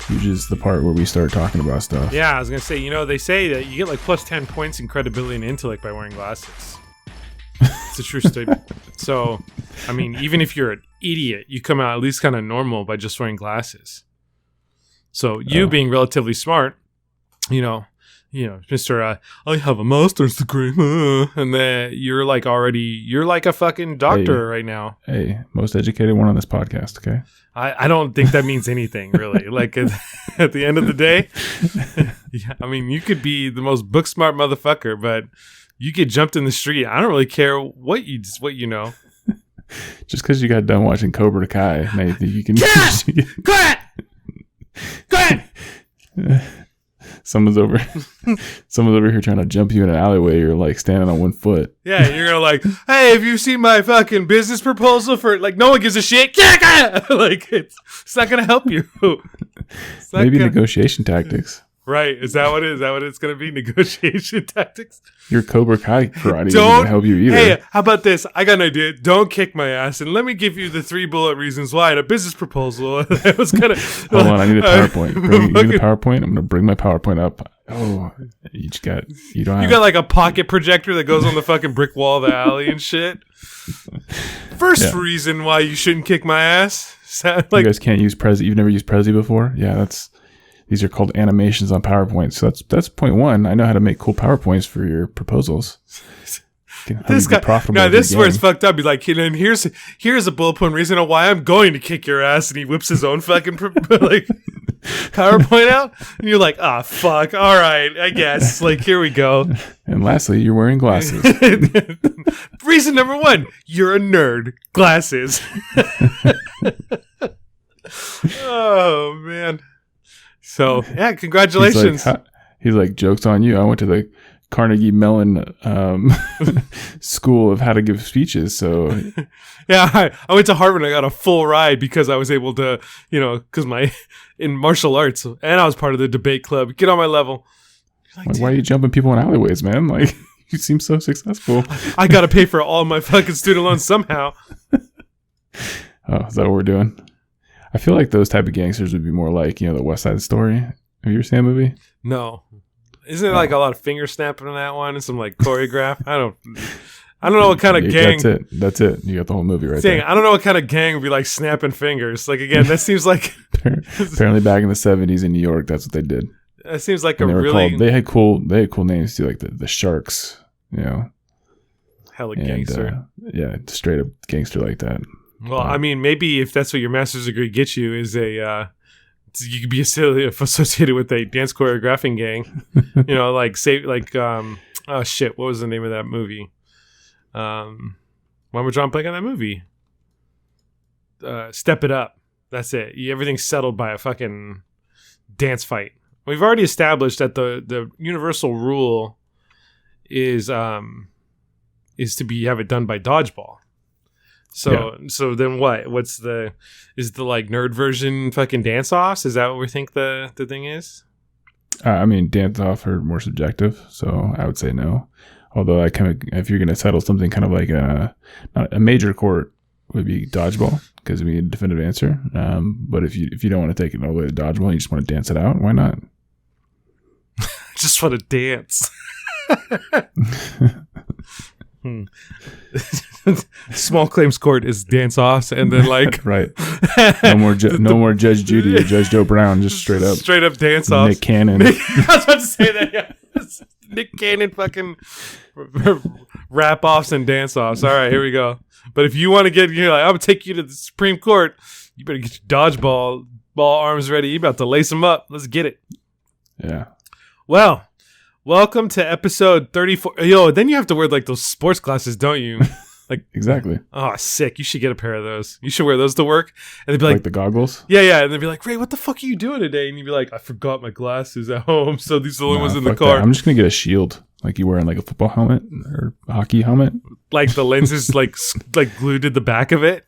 which is the part where we start talking about stuff. Yeah, I was going to say, they say that you get like plus 10 points in credibility and intellect by wearing glasses. It's a true statement. So, I mean, even if you're an idiot, you come out at least kind of normal by just wearing glasses. So you being relatively smart, Mr. I have a master's degree, and then you're like a fucking doctor right now. Hey, most educated one on this podcast, okay? I don't think that means anything, really. Like, at the end of the day, yeah, I mean, you could be the most book smart motherfucker, but you get jumped in the street. I don't really care what you know. Just because you got done watching Cobra Kai, now you think you can... Cut! Someone's over here trying to jump you in an alleyway. You're like standing on one foot. Yeah, and you're gonna like, hey, have you seen my fucking business proposal for like? No one gives a shit. Like it's not gonna help you. Maybe negotiation tactics. Right? Is that what it is? Is that what it's gonna be? Negotiation tactics. Your Cobra Kai karate doesn't help you either. Hey, how about this? I got an idea. Don't kick my ass, and let me give you the 3 bullet reasons why in a business proposal. I was gonna hold on. I need a PowerPoint. You need a PowerPoint. I'm gonna bring my PowerPoint up. Oh, you got like a pocket projector that goes on the fucking brick wall of the alley and shit. First reason why you shouldn't kick my ass. Like, you guys can't use Prezi. You've never used Prezi before? Yeah, these are called animations on PowerPoint. So that's point 1. I know how to make cool PowerPoints for your proposals. This guy, no, this is where it's fucked up. He's like, and here's a bullet point reason on why I'm going to kick your ass, and he whips his own fucking like PowerPoint out, and you're like, fuck, all right, I guess. Like, here we go. And lastly, you're wearing glasses. Reason number 1, you're a nerd. Glasses. Oh man. So yeah, congratulations. He's like, joke's on you. I went to the Carnegie Mellon school of how to give speeches. So yeah, I went to Harvard and I got a full ride because I was able to, because in martial arts, and I was part of the debate club. Get on my level. Like, why are you jumping people in alleyways, man? Like, you seem so successful. I got to pay for all my fucking student loans somehow. Oh, is that what we're doing? I feel like those type of gangsters would be more like, the West Side Story. Have you ever seen that movie? No. Isn't it like a lot of finger snapping in that one and some like choreograph? I don't know what kind of gang. That's it. You got the whole movie right there. I don't know what kind of gang would be like snapping fingers. Like, again, that seems like apparently back in the 70s in New York, that's what they did. That seems like they had cool names too, like the Sharks, hella gangster. Straight up gangster like that. Well, I mean, maybe if that's what your master's degree gets you is you could be associated with a dance choreographing gang. Oh shit, what was the name of that movie? Why am I drawing blank on that movie? Step It Up. That's it. Everything's settled by a fucking dance fight. We've already established that the universal rule is to have it done by dodgeball. So then what? Is the like nerd version fucking dance offs? Is that what we think the thing is? I mean, dance off are more subjective, so I would say no. Although if you're going to settle something kind of like not a major court would be dodgeball because we need a definitive answer. But if you don't want to take it all the way to dodgeball, you just want to dance it out. Why not? Just want to dance. Small claims court is dance offs, and then like right, no more Judge Judy or Judge Joe Brown, just straight up dance offs. Nick Cannon. I was about to say that. Yeah. Nick Cannon fucking rap offs and dance offs. All right, here we go. But if you want to I'm gonna take you to the Supreme Court. You better get your dodgeball arms ready. You about to lace them up. Let's get it. Yeah. Well. Welcome to episode 34. Yo, then you have to wear like those sports glasses, don't you? Like exactly. Oh, sick! You should get a pair of those. You should wear those to work, and they'd be like the goggles. Yeah, and they'd be like, "Ray, what the fuck are you doing today?" And you'd be like, "I forgot my glasses at home, so these are the only ones in the car." That. I'm just gonna get a shield, like you wearing like a football helmet or a hockey helmet. Like the lenses, like glued to the back of it.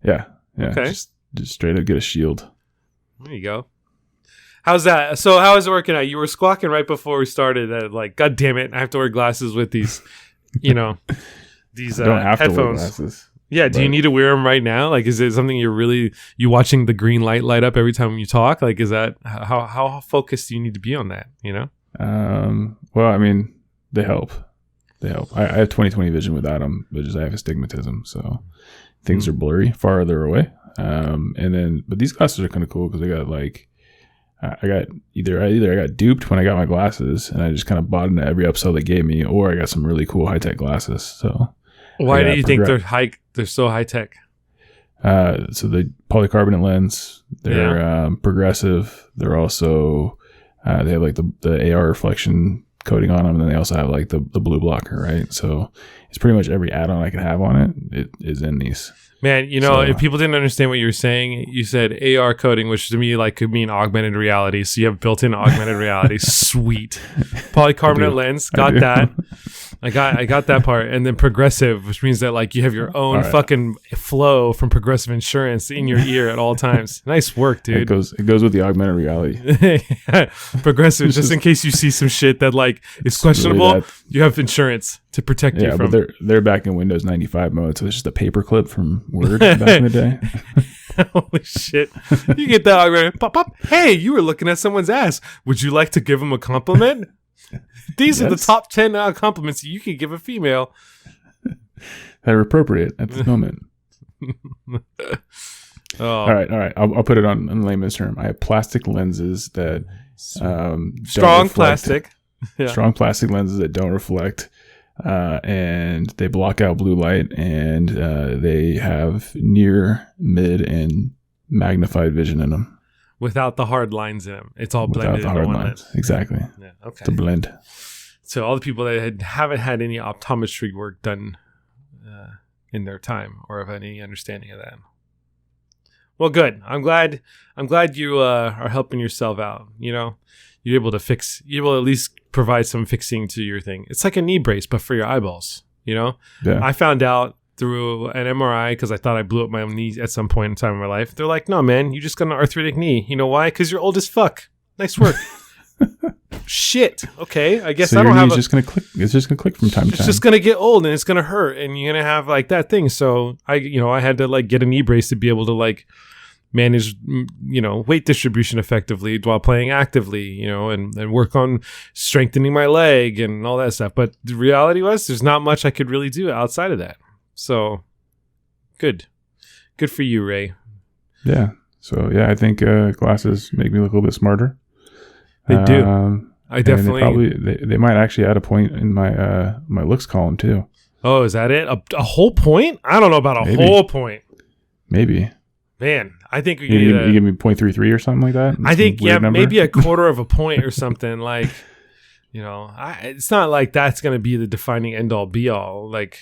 Yeah. Okay. Just straight up get a shield. There you go. How's that? So how is it working out? You were squawking right before we started that like, God damn it, I have to wear glasses with these, these I don't have headphones. to wear glasses. Yeah. Do you need to wear them right now? Like, is it something you watching the green light up every time you talk? Like, is that how focused do you need to be on that? You know? Well, I mean, they help. I have 20/20 vision without them, but just I have astigmatism, so things are blurry farther away. But these glasses are kind of cool because they got like, I got duped when I got my glasses, and I just kind of bought into every upsell they gave me, or I got some really cool high tech glasses. So why do you think they're so high tech? So the polycarbonate lens, they're progressive. They're also they have like the AR reflection coating on them, and then they also have like the blue blocker, right? So it's pretty much every add-on I can have on it is in these. Man, if people didn't understand what you were saying, you said AR coding, which to me like could mean augmented reality. So you have built-in augmented reality. Sweet. Polycarbonate lens, got that. I got that part. And then progressive, which means that like you have your own fucking flow from Progressive Insurance in your ear at all times. Nice work, dude. It goes with the augmented reality. Progressive, just in case you see some shit that like is questionable, really you have insurance to protect you from. But they're back in Windows 95 mode, so it's just a paperclip from Word back in the day. Holy shit. You get that augmented. Pop. Hey, you were looking at someone's ass. Would you like to give them a compliment? These are the top 10 compliments you could give a female that are appropriate at this moment. All right. I'll put it on layman's term. I have plastic lenses that strong plastic. Yeah. Strong plastic lenses that don't reflect, and they block out blue light, and they have near, mid, and magnified vision in them. Without the hard lines in them. It's all blended. Without the hard lines. Exactly. Yeah, okay. It's a blend. So all the people that haven't had any optometry work done in their time or have any understanding of that. Well, good. I'm glad you are helping yourself out. You're able to at least provide some fixing to your thing. It's like a knee brace, but for your eyeballs, Yeah. I found out through an MRI because I thought I blew up my own knee at some point in time in my life. They're like, no, man, you just got an arthritic knee. You know why? Because you're old as fuck. Nice work. Shit. Okay. I guess so I don't have. It's just gonna click. It's just gonna click from time to time. It's just gonna get old and it's gonna hurt and you're gonna have like that thing. So I had to like get a knee brace to be able to like manage, weight distribution effectively while playing actively, and work on strengthening my leg and all that stuff. But the reality was, there's not much I could really do outside of that. So good for you, Ray. Yeah. So yeah, I think glasses make me look a little bit smarter. They do. I definitely. They might actually add a point in my my looks column too. Oh, is that it? A whole point? I don't know about a whole point. Maybe. Man, I think you give me 0.33 or something like that. I think maybe a quarter of a point or something. Like, it's not like that's going to be the defining end all be all. Like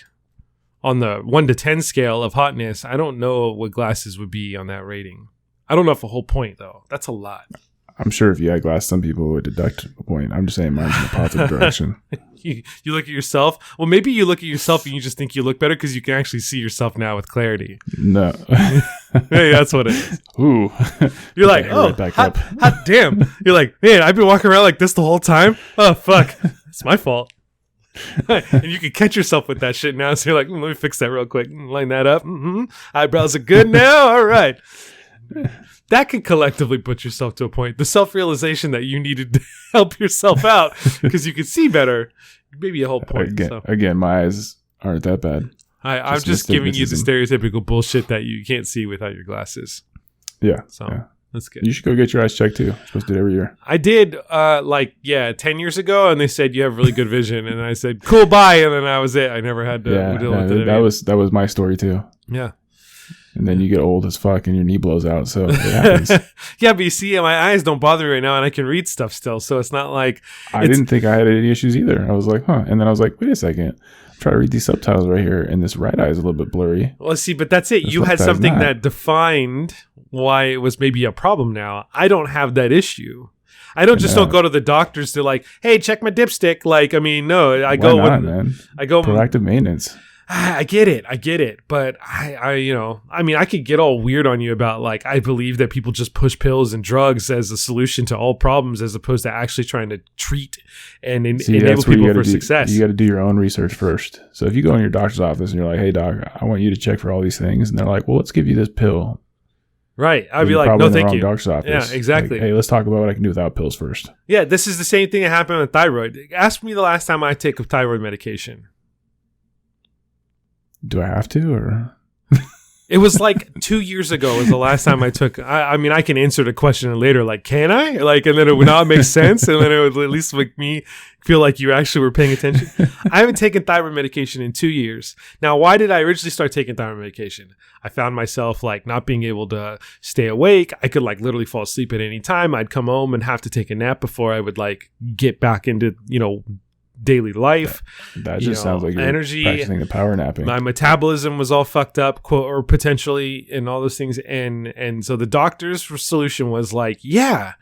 on the 1 to 10 scale of hotness, I don't know what glasses would be on that rating. I don't know if a whole point though. That's a lot. I'm sure if you had glass, some people would deduct a point. I'm just saying mine's in a positive direction. You look at yourself. Well, maybe you look at yourself and you just think you look better because you can actually see yourself now with clarity. No. Hey, that's what it is. Ooh. You're like, hot damn. You're like, man, I've been walking around like this the whole time. Oh, fuck. It's my fault. And you can catch yourself with that shit now. So you're like, let me fix that real quick. Line that up. Mm-hmm. Eyebrows are good now. All right. That could collectively put yourself to a point. The self-realization that you needed to help yourself out because you could see better, maybe a whole point. Again, my eyes aren't that bad. I'm just giving you the stereotypical bullshit that you can't see without your glasses. Yeah. So that's good. You should go get your eyes checked too. You're supposed to do it every year. I did 10 years ago, and they said you have really good vision. And I said, cool, bye. And then that was it. I never had to deal with it. That was my story too. Yeah. And then you get old as fuck and your knee blows out. So it happens. Yeah, but you see, my eyes don't bother me right now and I can read stuff still. So it's not like... I didn't think I had any issues either. I was like, huh. And then I was like, wait a second. I'm trying to read these subtitles right here. And this right eye is a little bit blurry. Well, see, but that's it. You had something that defined why it was maybe a problem now. I don't have that issue. I don't go to the doctors to like, hey, check my dipstick. Like, I mean, no, I go man. I go proactive maintenance. I get it. But I could get all weird on you about like, I believe that people just push pills and drugs as a solution to all problems as opposed to actually trying to treat and enable people for success. You got to do your own research first. So if you go in your doctor's office and you're like, hey doc, I want you to check for all these things. And they're like, well, let's give you this pill. Right. I'd be like, no, thank you. Doctor's office. Yeah, exactly. Like, hey, let's talk about what I can do without pills first. Yeah. This is the same thing that happened with thyroid. Ask me the last time I take a thyroid medication. Do I have to, or? It was like 2 years ago was the last time I took. I mean, I can answer the question later. Like, can I? Like, and then it would not make sense, and then it would at least make me feel like you actually were paying attention. I haven't taken thyroid medication in 2 years. Now, why did I originally start taking thyroid medication? I found myself like not being able to stay awake. I could like literally fall asleep at any time. I'd come home and have to take a nap before I would like get back into daily life. That just sounds like you're energy, practicing the power napping. My metabolism was all fucked up, or potentially, and all those things. And so the doctor's solution was like, yeah,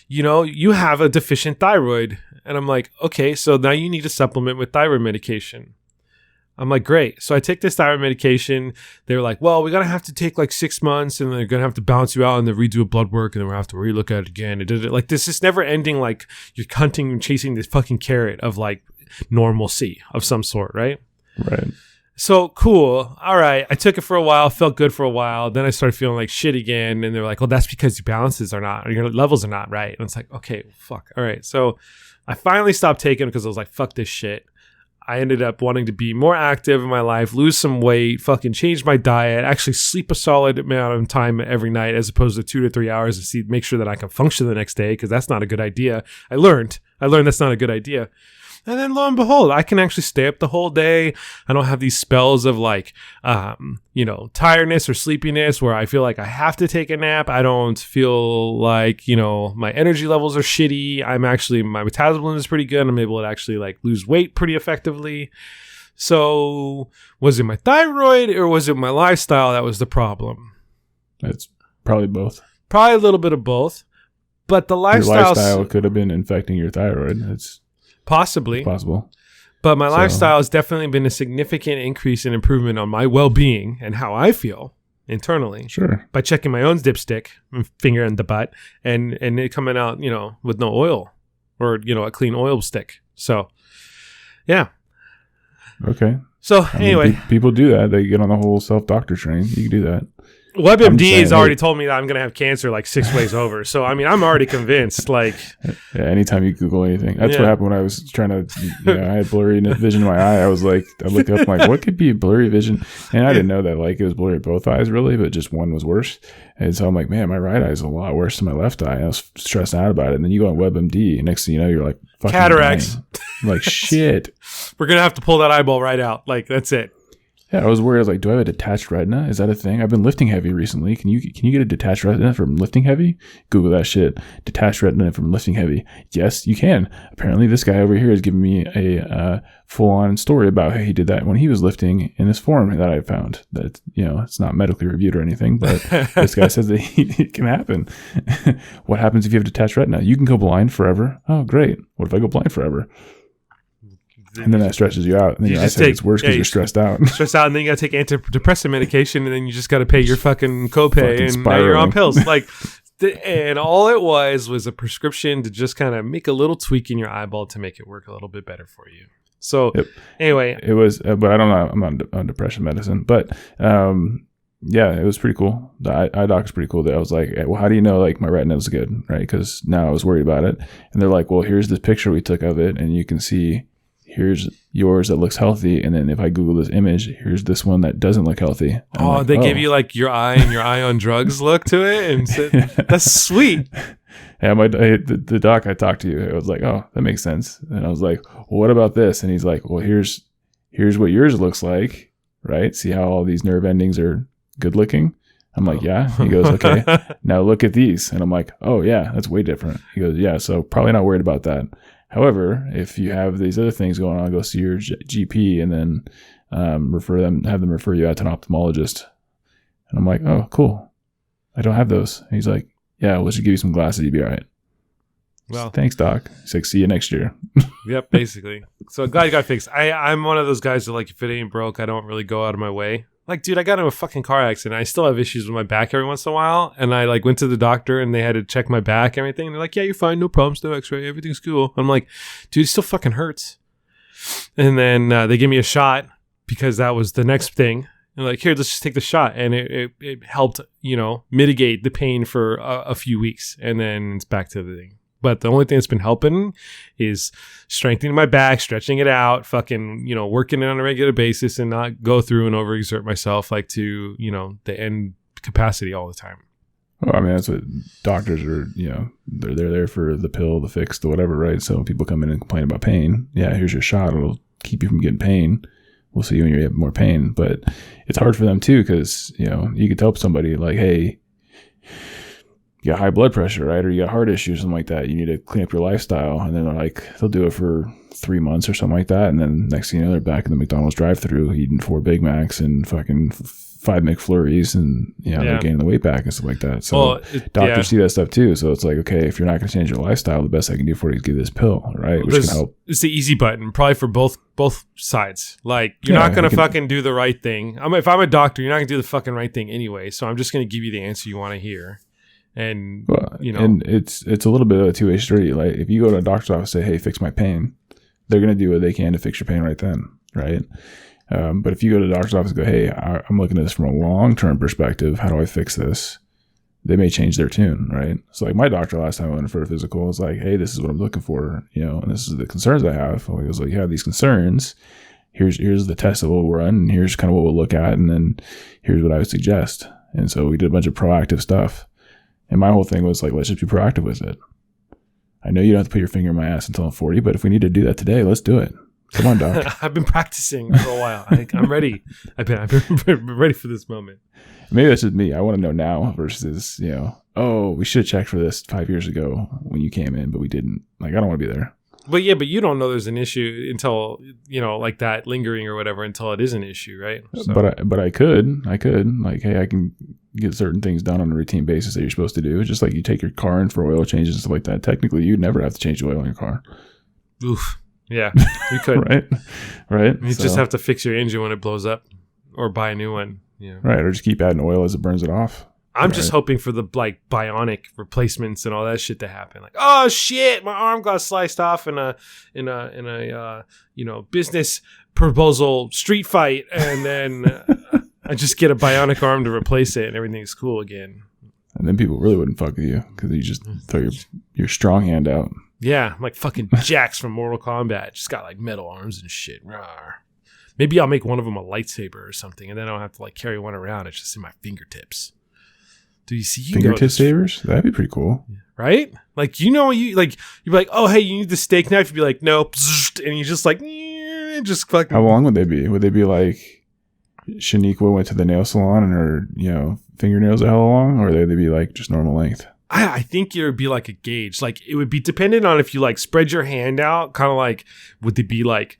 you have a deficient thyroid. And I'm like, okay, so now you need to supplement with thyroid medication. I'm like, great. So I take this thyroid medication. They were like, well, we're going to have to take like 6 months and they're going to have to bounce you out and then redo a blood work and then we'll have to relook at it again. Like this is never ending. Like you're hunting and chasing this fucking carrot of like normalcy of some sort. Right. Right. So cool. All right. I took it for a while, felt good for a while. Then I started feeling like shit again. And they're like, well, that's because your balances are not, or your levels are not right. And it's like, okay, fuck. All right. So I finally stopped taking it because I was like, fuck this shit. I ended up wanting to be more active in my life, lose some weight, fucking change my diet, actually sleep a solid amount of time every night as opposed to 2 to 3 hours and make sure that I can function the next day because that's not a good idea. I learned that's not a good idea. And then lo and behold, I can actually stay up the whole day. I don't have these spells of like, tiredness or sleepiness where I feel like I have to take a nap. I don't feel like, my energy levels are shitty. My metabolism is pretty good. I'm able to actually like lose weight pretty effectively. So was it my thyroid or was it my lifestyle that was the problem? It's probably both. Probably a little bit of both. But the lifestyle could have been infecting your thyroid. It's possibly possible. But my lifestyle has definitely been a significant increase in improvement on my well-being and how I feel internally. Sure. By checking my own dipstick, finger in the butt, and it coming out, with no oil or, a clean oil stick. So, yeah. Okay. So, anyway. People do that. They get on the whole self-doctor train. You can do that. WebMD has already told me that I'm going to have cancer like 6 ways over. So, I mean, I'm already convinced. Like, yeah, anytime you Google anything. That's what happened when I was trying to, I had blurry vision in my eye. I was like, I looked up, like, what could be blurry vision? And I didn't know that, like, it was blurry both eyes, really, but just one was worse. And so I'm like, man, my right eye is a lot worse than my left eye. And I was stressed out about it. And then you go on WebMD, and next thing you know, you're like, fucking cataracts. Like, shit. We're going to have to pull that eyeball right out. Like, that's it. Yeah, I was worried. I was like, do I have a detached retina? Is that a thing? I've been lifting heavy recently. Can you get a detached retina from lifting heavy? Google that shit. Detached retina from lifting heavy. Yes, you can. Apparently, this guy over here is giving me a full-on story about how he did that when he was lifting in this forum that I found. That, it's not medically reviewed or anything, but this guy says that it can happen. What happens if you have detached retina? You can go blind forever. Oh, great. What if I go blind forever? And then that stresses you out. And then your eyesight gets worse because you're stressed out. Stressed out, and then you got to take antidepressant medication, and then you just got to pay your fucking copay, and now you're on pills. Like, and all it was a prescription to just kind of make a little tweak in your eyeball to make it work a little bit better for you. So, Anyway. It was, but I don't know. I'm on depression medicine. But, yeah, it was pretty cool. The eye doc is pretty cool. That I was like, well, how do you know, like, my retina is good, right? Because now I was worried about it. And they're like, well, here's this picture we took of it, and you can see... here's yours that looks healthy, and then if I Google this image, here's this one that doesn't look healthy. They give you like your eye and your eye on drugs look to it, and that's sweet. Yeah, the doc I talked to, it was like, oh, that makes sense. And I was like, well, what about this? And he's like, well, here's what yours looks like, right? See how all these nerve endings are good looking? I'm like, yeah. He goes, okay, now look at these. And I'm like, oh yeah, that's way different. He goes, yeah, so probably not worried about that. However, if you have these other things going on, go see your GP and then have them refer you out to an ophthalmologist. And I'm like, oh, cool. I don't have those. And he's like, yeah, let's just give you some glasses. You'll be all right. Well, thanks, doc. He's like, see you next year. Yep, basically. So glad you got fixed. I'm one of those guys that like, if it ain't broke, I don't really go out of my way. Like, dude, I got into a fucking car accident. I still have issues with my back every once in a while. And I like went to the doctor and they had to check my back and everything. And they're like, yeah, you're fine. No problems. No x-ray. Everything's cool. I'm like, dude, it still fucking hurts. And then they give me a shot because that was the next thing. And like, here, let's just take the shot. And it helped, mitigate the pain for a few weeks. And then it's back to the thing. But the only thing that's been helping is strengthening my back, stretching it out, fucking, working it on a regular basis and not go through and overexert myself like to, the end capacity all the time. Well, I mean, that's what doctors are, they're there for the pill, the fix, the whatever, right? So when people come in and complain about pain, yeah, here's your shot. It'll keep you from getting pain. We'll see you when you have more pain. But it's hard for them too because, you could tell somebody like, hey, you got high blood pressure, right? Or you got heart issues, something like that. You need to clean up your lifestyle. And then they're like, they'll do it for 3 months or something like that. And then next thing you know, they're back in the McDonald's drive-thru eating 4 Big Macs and fucking 5 McFlurries and, they're gaining the weight back and stuff like that. So doctors see that stuff too. So it's like, okay, if you're not going to change your lifestyle, the best I can do for you is give this pill, right? Which can help. It's the easy button, probably for both sides. Like, you're not going to fucking do the right thing. If I'm a doctor, you're not going to do the fucking right thing anyway. So I'm just going to give you the answer you want to hear. And and it's a little bit of a two-way street. Like if you go to a doctor's office and say, hey, fix my pain, they're going to do what they can to fix your pain right then, right? But if you go to the doctor's office and go, hey, I'm looking at this from a long-term perspective, how do I fix this? They may change their tune, right? So like my doctor last time I went for a physical was like, hey, this is what I'm looking for, and this is the concerns I have. Well, he was like, you have these concerns. Here's the test that we'll run, and here's kind of what we'll look at, and then here's what I would suggest. And so we did a bunch of proactive stuff. And my whole thing was like, let's just be proactive with it. I know you don't have to put your finger in my ass until I'm 40, but if we need to do that today, let's do it. Come on, doc. I've been practicing for a while. I'm ready. I've been ready for this moment. Maybe that's just me. I want to know now versus, we should have checked for this 5 years ago when you came in, but we didn't. Like, I don't want to be there. But yeah, but you don't know there's an issue until, like that lingering or whatever until it is an issue, right? So. But I could. Like, hey, I can get certain things done on a routine basis that you're supposed to do. Just like you take your car in for oil changes and stuff like that. Technically, you'd never have to change the oil in your car. Oof. Yeah, you could. Right. You just have to fix your engine when it blows up or buy a new one. Yeah. Right. Or just keep adding oil as it burns it off. I'm just hoping for the like bionic replacements and all that shit to happen. Like, oh shit, my arm got sliced off in a business proposal street fight, and then I just get a bionic arm to replace it, and everything's cool again. And then people really wouldn't fuck with you because you just throw your strong hand out. Yeah, I'm like fucking Jax from Mortal Kombat. Just got like metal arms and shit. Rawr. Maybe I'll make one of them a lightsaber or something, and then I don't have to like carry one around. It's just in my fingertips. Do you see fingertip sabers? That'd be pretty cool, right? Like you'd be like, oh hey, you need the steak knife. You'd be like, no, and you just like, just fucking. How long would they be? Would they be like Shaniqua went to the nail salon and her fingernails are hella long, or would they be like just normal length? I think it would be like a gauge. Like it would be dependent on if you like spread your hand out, kind of like would they be like.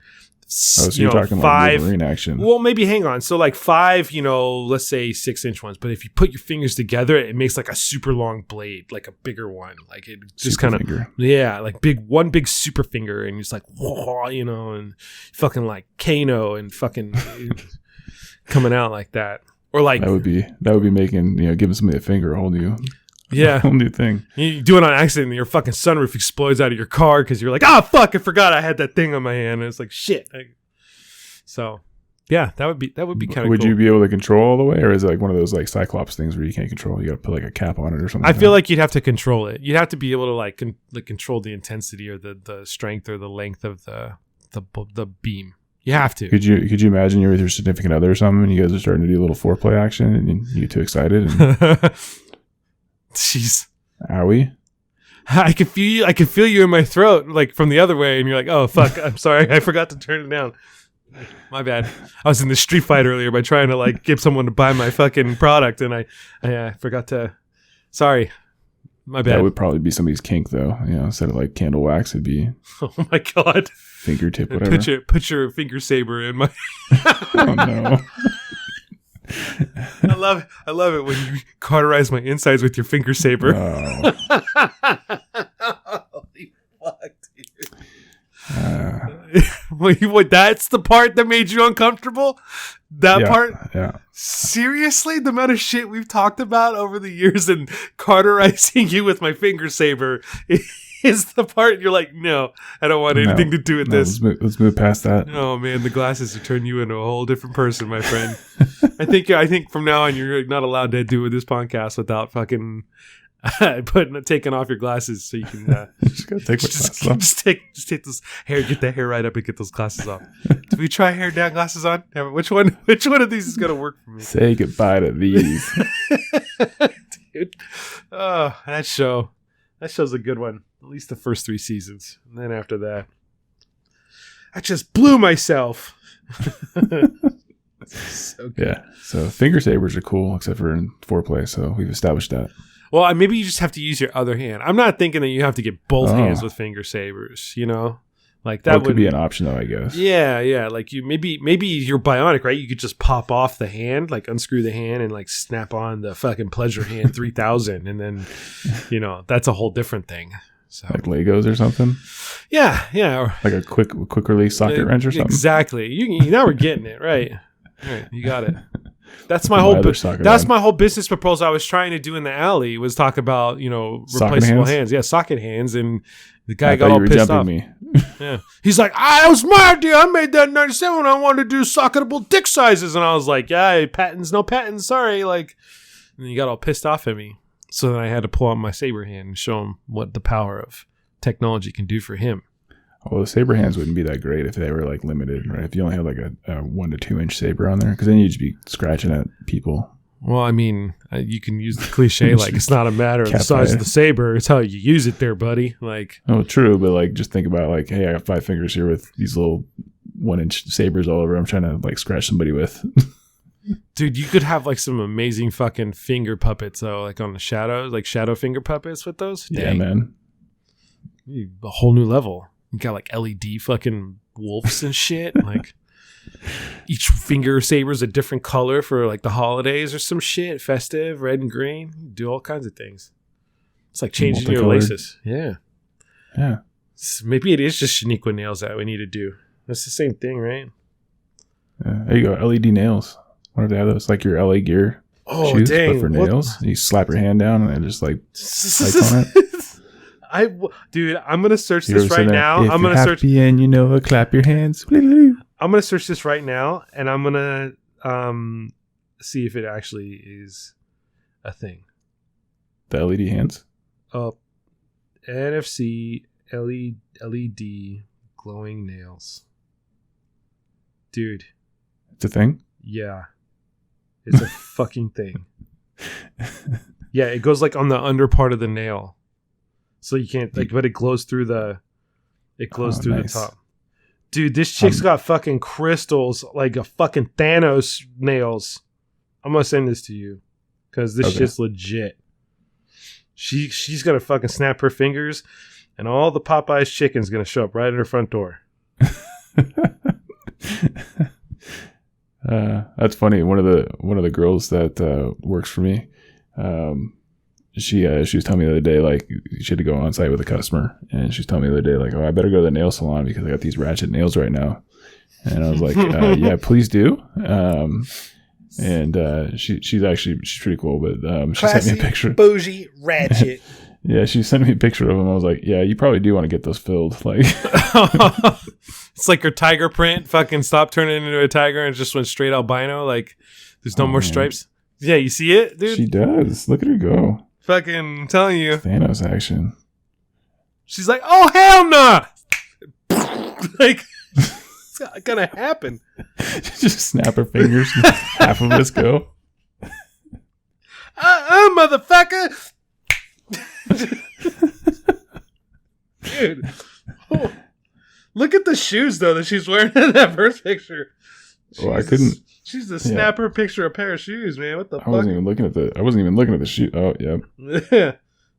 So you're talking 5 like Wolverine action. Well, maybe hang on. So like 5, let's say 6-inch ones. But if you put your fingers together, it makes like a super long blade, like a bigger one. Like it just kind of like one big super finger, and it's like whoa, and fucking like Kano and fucking coming out like that, or like that would be making giving somebody a finger a whole new. Yeah, whole new thing. You do it on accident, and your fucking sunroof explodes out of your car because you're like, fuck, I forgot I had that thing on my hand, and it's like shit. So, yeah, that would be kind of cool. Would you be able to control all the way, or is it like one of those like Cyclops things where you can't control? You got to put like a cap on it or something. I feel like you'd have to control it. You'd have to be able to like control the intensity or the strength or the length of the beam. You have to. Could you imagine you're with your significant other or something, and you guys are starting to do a little foreplay action, and you get too excited? And jeez. Are we? I can feel you in my throat, like from the other way, and you're like, oh fuck, I'm sorry, I forgot to turn it down. My bad. I was in the street fight earlier by trying to like get someone to buy my fucking product, and I forgot to. Sorry, my bad. That would probably be somebody's kink, though. Instead of like candle wax, it'd be. Oh my god. Fingertip, whatever. Put your finger saber in my. Oh no. I love it when you cauterize my insides with your finger saber. Oh. Holy What? That's the part that made you uncomfortable? That part? Yeah. Seriously? The amount of shit we've talked about over the years and cauterizing you with my finger saber is the part you're like, no, I don't want anything to do with this. Let's move past that. Oh man, the glasses have turned you into a whole different person, my friend. I think from now on you're not allowed to do this podcast without fucking taking off your glasses so you can just gotta take just take those hair, get that hair right up and get those glasses off. Do we try hair down, glasses on? Which one of these is gonna work for me? Say goodbye to these. Dude. Oh, that show's a good one. At least the first 3 seasons. And then after that, I just blew myself. So good. Yeah. So finger sabers are cool, except for in foreplay. So we've established that. Well, maybe you just have to use your other hand. I'm not thinking that you have to get both hands with finger sabers. You know, like that would be an option, though. I guess. Yeah. Like you, maybe you're bionic, right? You could just pop off the hand, like unscrew the hand, and like snap on the fucking pleasure hand 3000, and then, you know, that's a whole different thing. So. Like Legos or something? Yeah. Like a quick release socket wrench or something? Exactly. You now we're getting it, right. Right, you got it. That's my whole my whole business proposal I was trying to do in the alley was talk about, you know, replaceable hands. Yeah, socket hands, and the guy got all pissed off. Me. Yeah. He's like, that was my idea. I made that in 97 when I wanted to do socketable dick sizes. And I was like, yeah, no patents, sorry. Like, and he got all pissed off at me. So then I had to pull out my saber hand and show him what the power of technology can do for him. Well, the saber hands wouldn't be that great if they were like limited, right? If you only had like a 1 to 2 inch saber on there, because then you'd just be scratching at people. Well, I mean, you can use the cliche like it's not a matter of the size of the saber; it's how you use it, there, buddy. Like, oh, true, but like just think about like, hey, I have 5 fingers here with these little 1 inch sabers all over. I'm trying to like scratch somebody with. Dude, you could have like some amazing fucking finger puppets though, like on the shadows, like shadow finger puppets with those. Yeah, man. A whole new level. You got like LED fucking wolves and shit. Like each finger saber's a different color for like the holidays or some shit. Festive, red and green. You do all kinds of things. It's like changing your laces. Yeah. So maybe it is just Shaniqua nails that we need to do. That's the same thing, right? Yeah. There you go. LED nails. What if they have those? Like your LA Gear shoes, dang. But for nails. You slap your hand down and it just like lights on it. Dude, I'm gonna search this right now. I'm gonna search. And you know, clap your hands. I'm gonna search this right now, and I'm gonna see if it actually is a thing. The LED hands. NFC LED glowing nails. Dude, it's a thing. Yeah, it's a fucking thing. Yeah, it goes like on the under part of the nail. So you can't like, but it glows through the the top. Dude, this chick's got fucking crystals like a fucking Thanos nails. I'm gonna send this to you because this shit's legit. She's gonna fucking snap her fingers, and all the Popeyes chicken's gonna show up right at her front door. That's funny. One of the girls that works for me. She was telling me the other day, like, she had to go on site with a customer, and she was telling me the other day, like, oh, I better go to the nail salon because I got these ratchet nails right now. And I was like, yeah, please do. And she's pretty cool, but she sent me a picture. Bougie ratchet. Yeah, she sent me a picture of them. I was like, yeah, you probably do want to get those filled. Like, it's like her tiger print. Fucking stopped turning into a tiger and just went straight albino. Like, there's no more stripes. Yeah, you see it, dude? She does. Look at her go. Fucking, I'm telling you. Thanos action. She's like, oh, hell no! Like, it's not gonna happen. Just snap her fingers and half of us go. Motherfucker! Dude. Oh. Look at the shoes, though, that she's wearing in that first picture. Well, I couldn't. She's the snapper picture a pair of shoes, man. What the fuck? I wasn't even looking at the shoe. Oh, yeah. Yeah.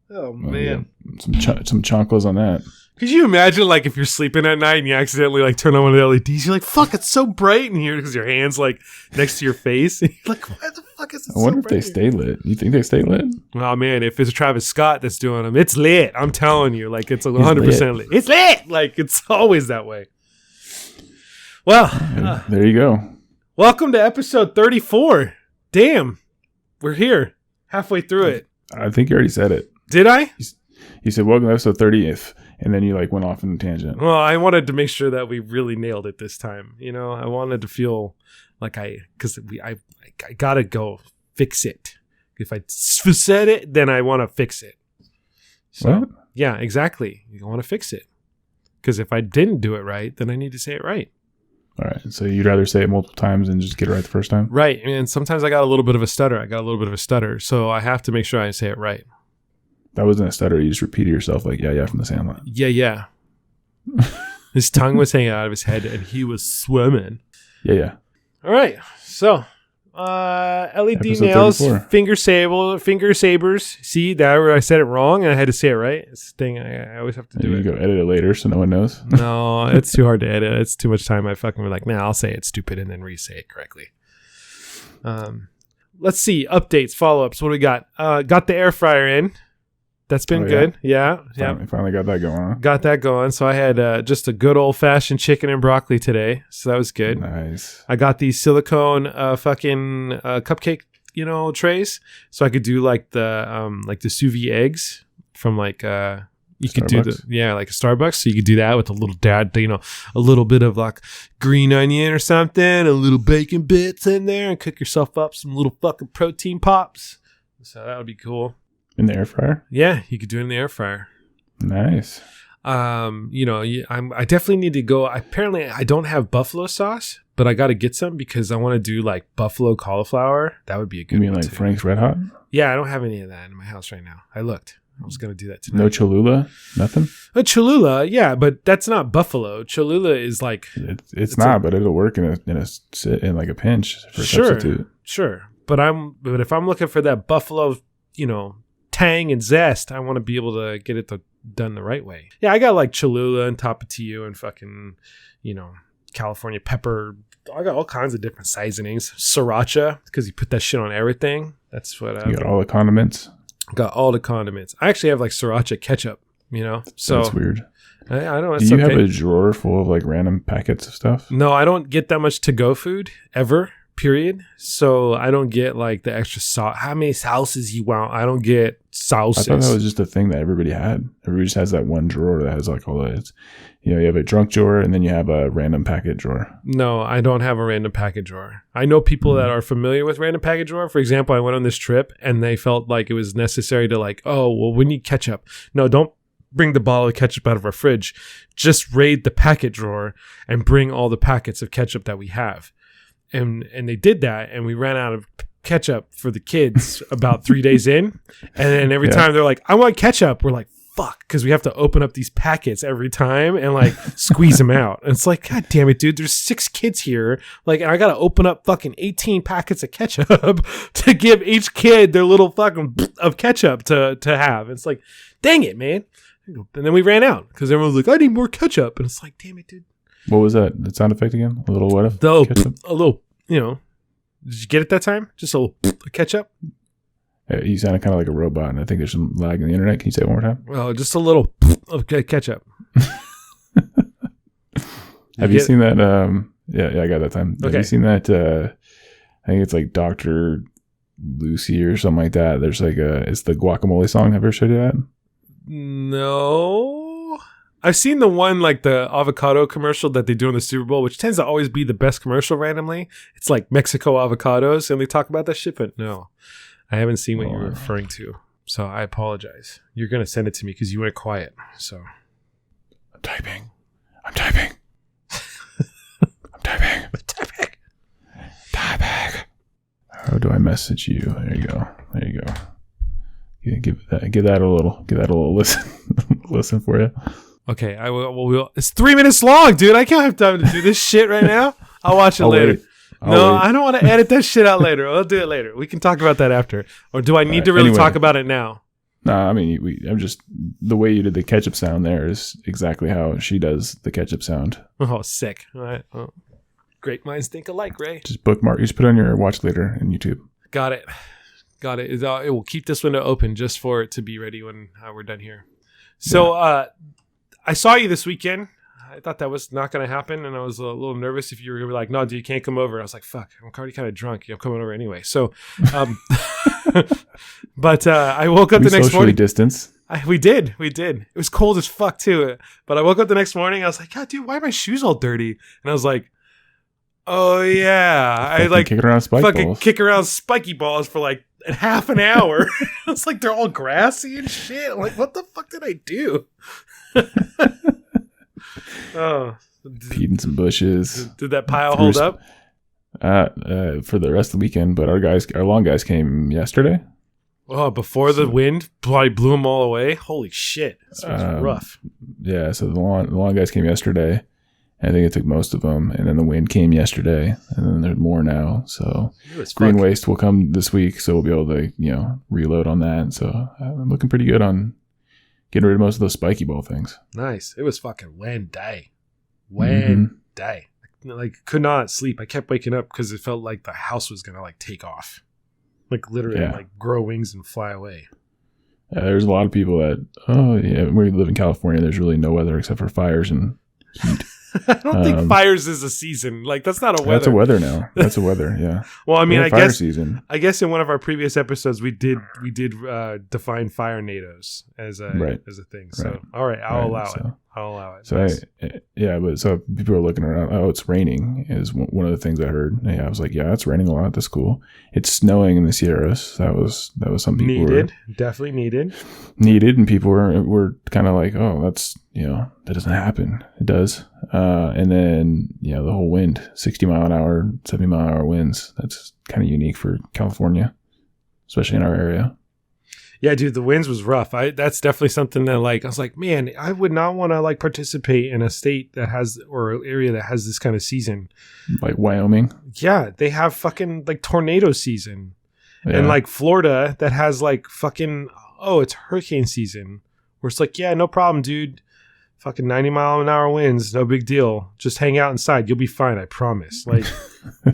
Oh, man. Yeah. Some chanclas on that. Could you imagine, like, if you're sleeping at night and you accidentally, like, turn on one of the LEDs, you're like, fuck, it's so bright in here because your hand's, like, next to your face. You're like, why the fuck is it so bright? I wonder if they stay lit. You think they stay lit? Oh, man, if it's Travis Scott that's doing them, it's lit. I'm telling you. Like, it's 100% lit. It's lit! Like, it's always that way. Well, there you go. Welcome to episode 34. Damn, we're here halfway through it. I think you already said it. Did I? You said welcome to episode 30th, and then you went off on a tangent. Well, I wanted to make sure that we really nailed it this time. I wanted to feel like I gotta go fix it. If I said it, then I want to fix it. So, what? Yeah, exactly. You want to fix it. Because if I didn't do it right, then I need to say it right. All right. So you'd rather say it multiple times and just get it right the first time? Right. And sometimes I got a little bit of a stutter. So I have to make sure I say it right. That wasn't a stutter. You just repeated yourself yeah from the Sandlot. Yeah. His tongue was hanging out of his head and he was swimming. Yeah. All right. So, LED Episode nails, 34. finger sabers. See, that where I said it wrong and I had to say it right. It's the thing I always have to do. You go edit it later so no one knows. No, it's too hard to edit. It's too much time. I fucking be like, I'll say it stupid and then re-say it correctly. Let's see. Updates, follow-ups. What do we got? Got the air fryer in. That's been good. Yeah. Finally got that going. Got that going. So I had just a good old-fashioned chicken and broccoli today. So that was good. Nice. I got these silicone cupcake, trays. So I could do like the sous vide eggs from you could do like a Starbucks. So you could do that with a little a little bit of like green onion or something, a little bacon bits in there, and cook yourself up some little fucking protein pops. So that would be cool. In the air fryer? Yeah, you could do it in the air fryer. Nice. I definitely need to go. Apparently, I don't have buffalo sauce, but I got to get some because I want to do like buffalo cauliflower. That would be a good one. You mean like Frank's Red Hot? Yeah, I don't have any of that in my house right now. I looked. I was going to do that tonight. No Cholula? Nothing? A Cholula, yeah, but that's not buffalo. Cholula is like... It's not, but it'll work in like a pinch for a substitute. Sure. But if I'm looking for that buffalo, tang and zest, I want to be able to get it done the right way. Yeah, I got like Cholula and Tapatio and fucking, California pepper. I got all kinds of different seasonings. Sriracha, because you put that shit on everything. That's what you got all the condiments? Got all the condiments. I actually have like Sriracha ketchup, So that's weird. I don't know. Do you have a drawer full of like random packets of stuff? No, I don't get that much to-go food ever. Period. So I don't get like the extra sauce. How many sauces you want? I don't get sauces. I thought that was just a thing that everybody had. Everybody just has that one drawer that has like all that. You have a drunk drawer and then you have a random packet drawer. No, I don't have a random packet drawer. I know people that are familiar with random packet drawer. For example, I went on this trip and they felt like it was necessary to like, oh, well, we need ketchup. No, don't bring the bottle of ketchup out of our fridge. Just raid the packet drawer and bring all the packets of ketchup that we have. And they did that, and we ran out of ketchup for the kids about 3 days in. And then every time they're like, I want ketchup, we're like, fuck, because we have to open up these packets every time and like squeeze them out. And it's like, God damn it, dude, there's 6 kids here. Like, I got to open up fucking 18 packets of ketchup to give each kid their little fucking of ketchup to have. It's like, dang it, man. And then we ran out because everyone was like, I need more ketchup. And it's like, damn it, dude. What was that? The sound effect again? A little what? A little, did you get it that time? Just a little ketchup? You sounded kind of like a robot, and I think there's some lag in the internet. Can you say it one more time? Well, just a little of ketchup. Have you seen that? Yeah, I got that time. Okay. Have you seen that? I think it's like Dr. Lucy or something like that. There's like it's the guacamole song. Have you ever showed you that? No. I've seen the one like the avocado commercial that they do in the Super Bowl, which tends to always be the best commercial randomly. It's like Mexico avocados, and they talk about that shit, but no. I haven't seen what you're referring to, so I apologize. You're going to send it to me because you went quiet, so. I'm typing. How do I message you? There you go. Yeah, give that a little listen for you. Okay, I will. It's 3 minutes long, dude. I can't have time to do this shit right now. I'll watch it later. No, I don't want to edit that shit out later. I'll do it later. We can talk about that after. Or do I need to really talk about it now? No, I mean, I'm just, the way you did the ketchup sound there is exactly how she does the ketchup sound. Oh, sick. All right. Oh. Great minds think alike, Ray. Just bookmark. You just put it on your watch later in YouTube. Got it. It will keep this window open just for it to be ready when we're done here. So, I saw you this weekend. I thought that was not going to happen, and I was a little nervous if you were going to be like, no, dude, you can't come over. I was like, fuck, I'm already kind of drunk. I'm coming over anyway. So, but I woke up the next morning. Distance. We did. It was cold as fuck too. But I woke up the next morning. I was like, God, dude, why are my shoes all dirty? And I was like, oh yeah, I like kick around spiky balls for like half an hour. It's like they're all grassy and shit. I'm like, what the fuck did I do? Oh, peed in some bushes. Did that pile hold up? For the rest of the weekend, but our long guys came yesterday. Oh, before the wind probably blew them all away. Holy shit, this was rough. Yeah, so the long guys came yesterday. I think it took most of them, and then the wind came yesterday, and then there's more now. So green waste will come this week, so we'll be able to reload on that. So I'm looking pretty good on getting rid of most of those spiky ball things. Nice. It was fucking Wednesday. Wednesday. Like could not sleep. I kept waking up because it felt like the house was gonna like take off, like literally like grow wings and fly away. There's a lot of people that we live in California. There's really no weather except for fires and heat. I don't think fires is a season. Like that's not a weather. That's a weather now. That's a weather. Yeah. Well, I mean, I guess season. I guess in one of our previous episodes we did define fire nados as a thing. So all right, I'll allow it. I'll allow it. So nice. So people are looking around. Oh, it's raining is one of the things I heard. Yeah, I was like, yeah, it's raining a lot. That's cool. It's snowing in the Sierras. That was some people definitely needed, and people were kind of like, oh, that's that doesn't happen. It does. And then the whole wind, 60 mile an hour, 70 mile an hour winds. That's kind of unique for California, especially in our area. Yeah, dude, the winds was rough. That's definitely something that I was like, man, I would not want to participate in a state that has or an area that has this kind of season. Like Wyoming. Yeah, they have fucking tornado season. Yeah. And Florida that has fucking it's hurricane season. Where it's like, yeah, no problem, dude. Fucking 90 mile an hour winds, no big deal. Just hang out inside. You'll be fine, I promise. What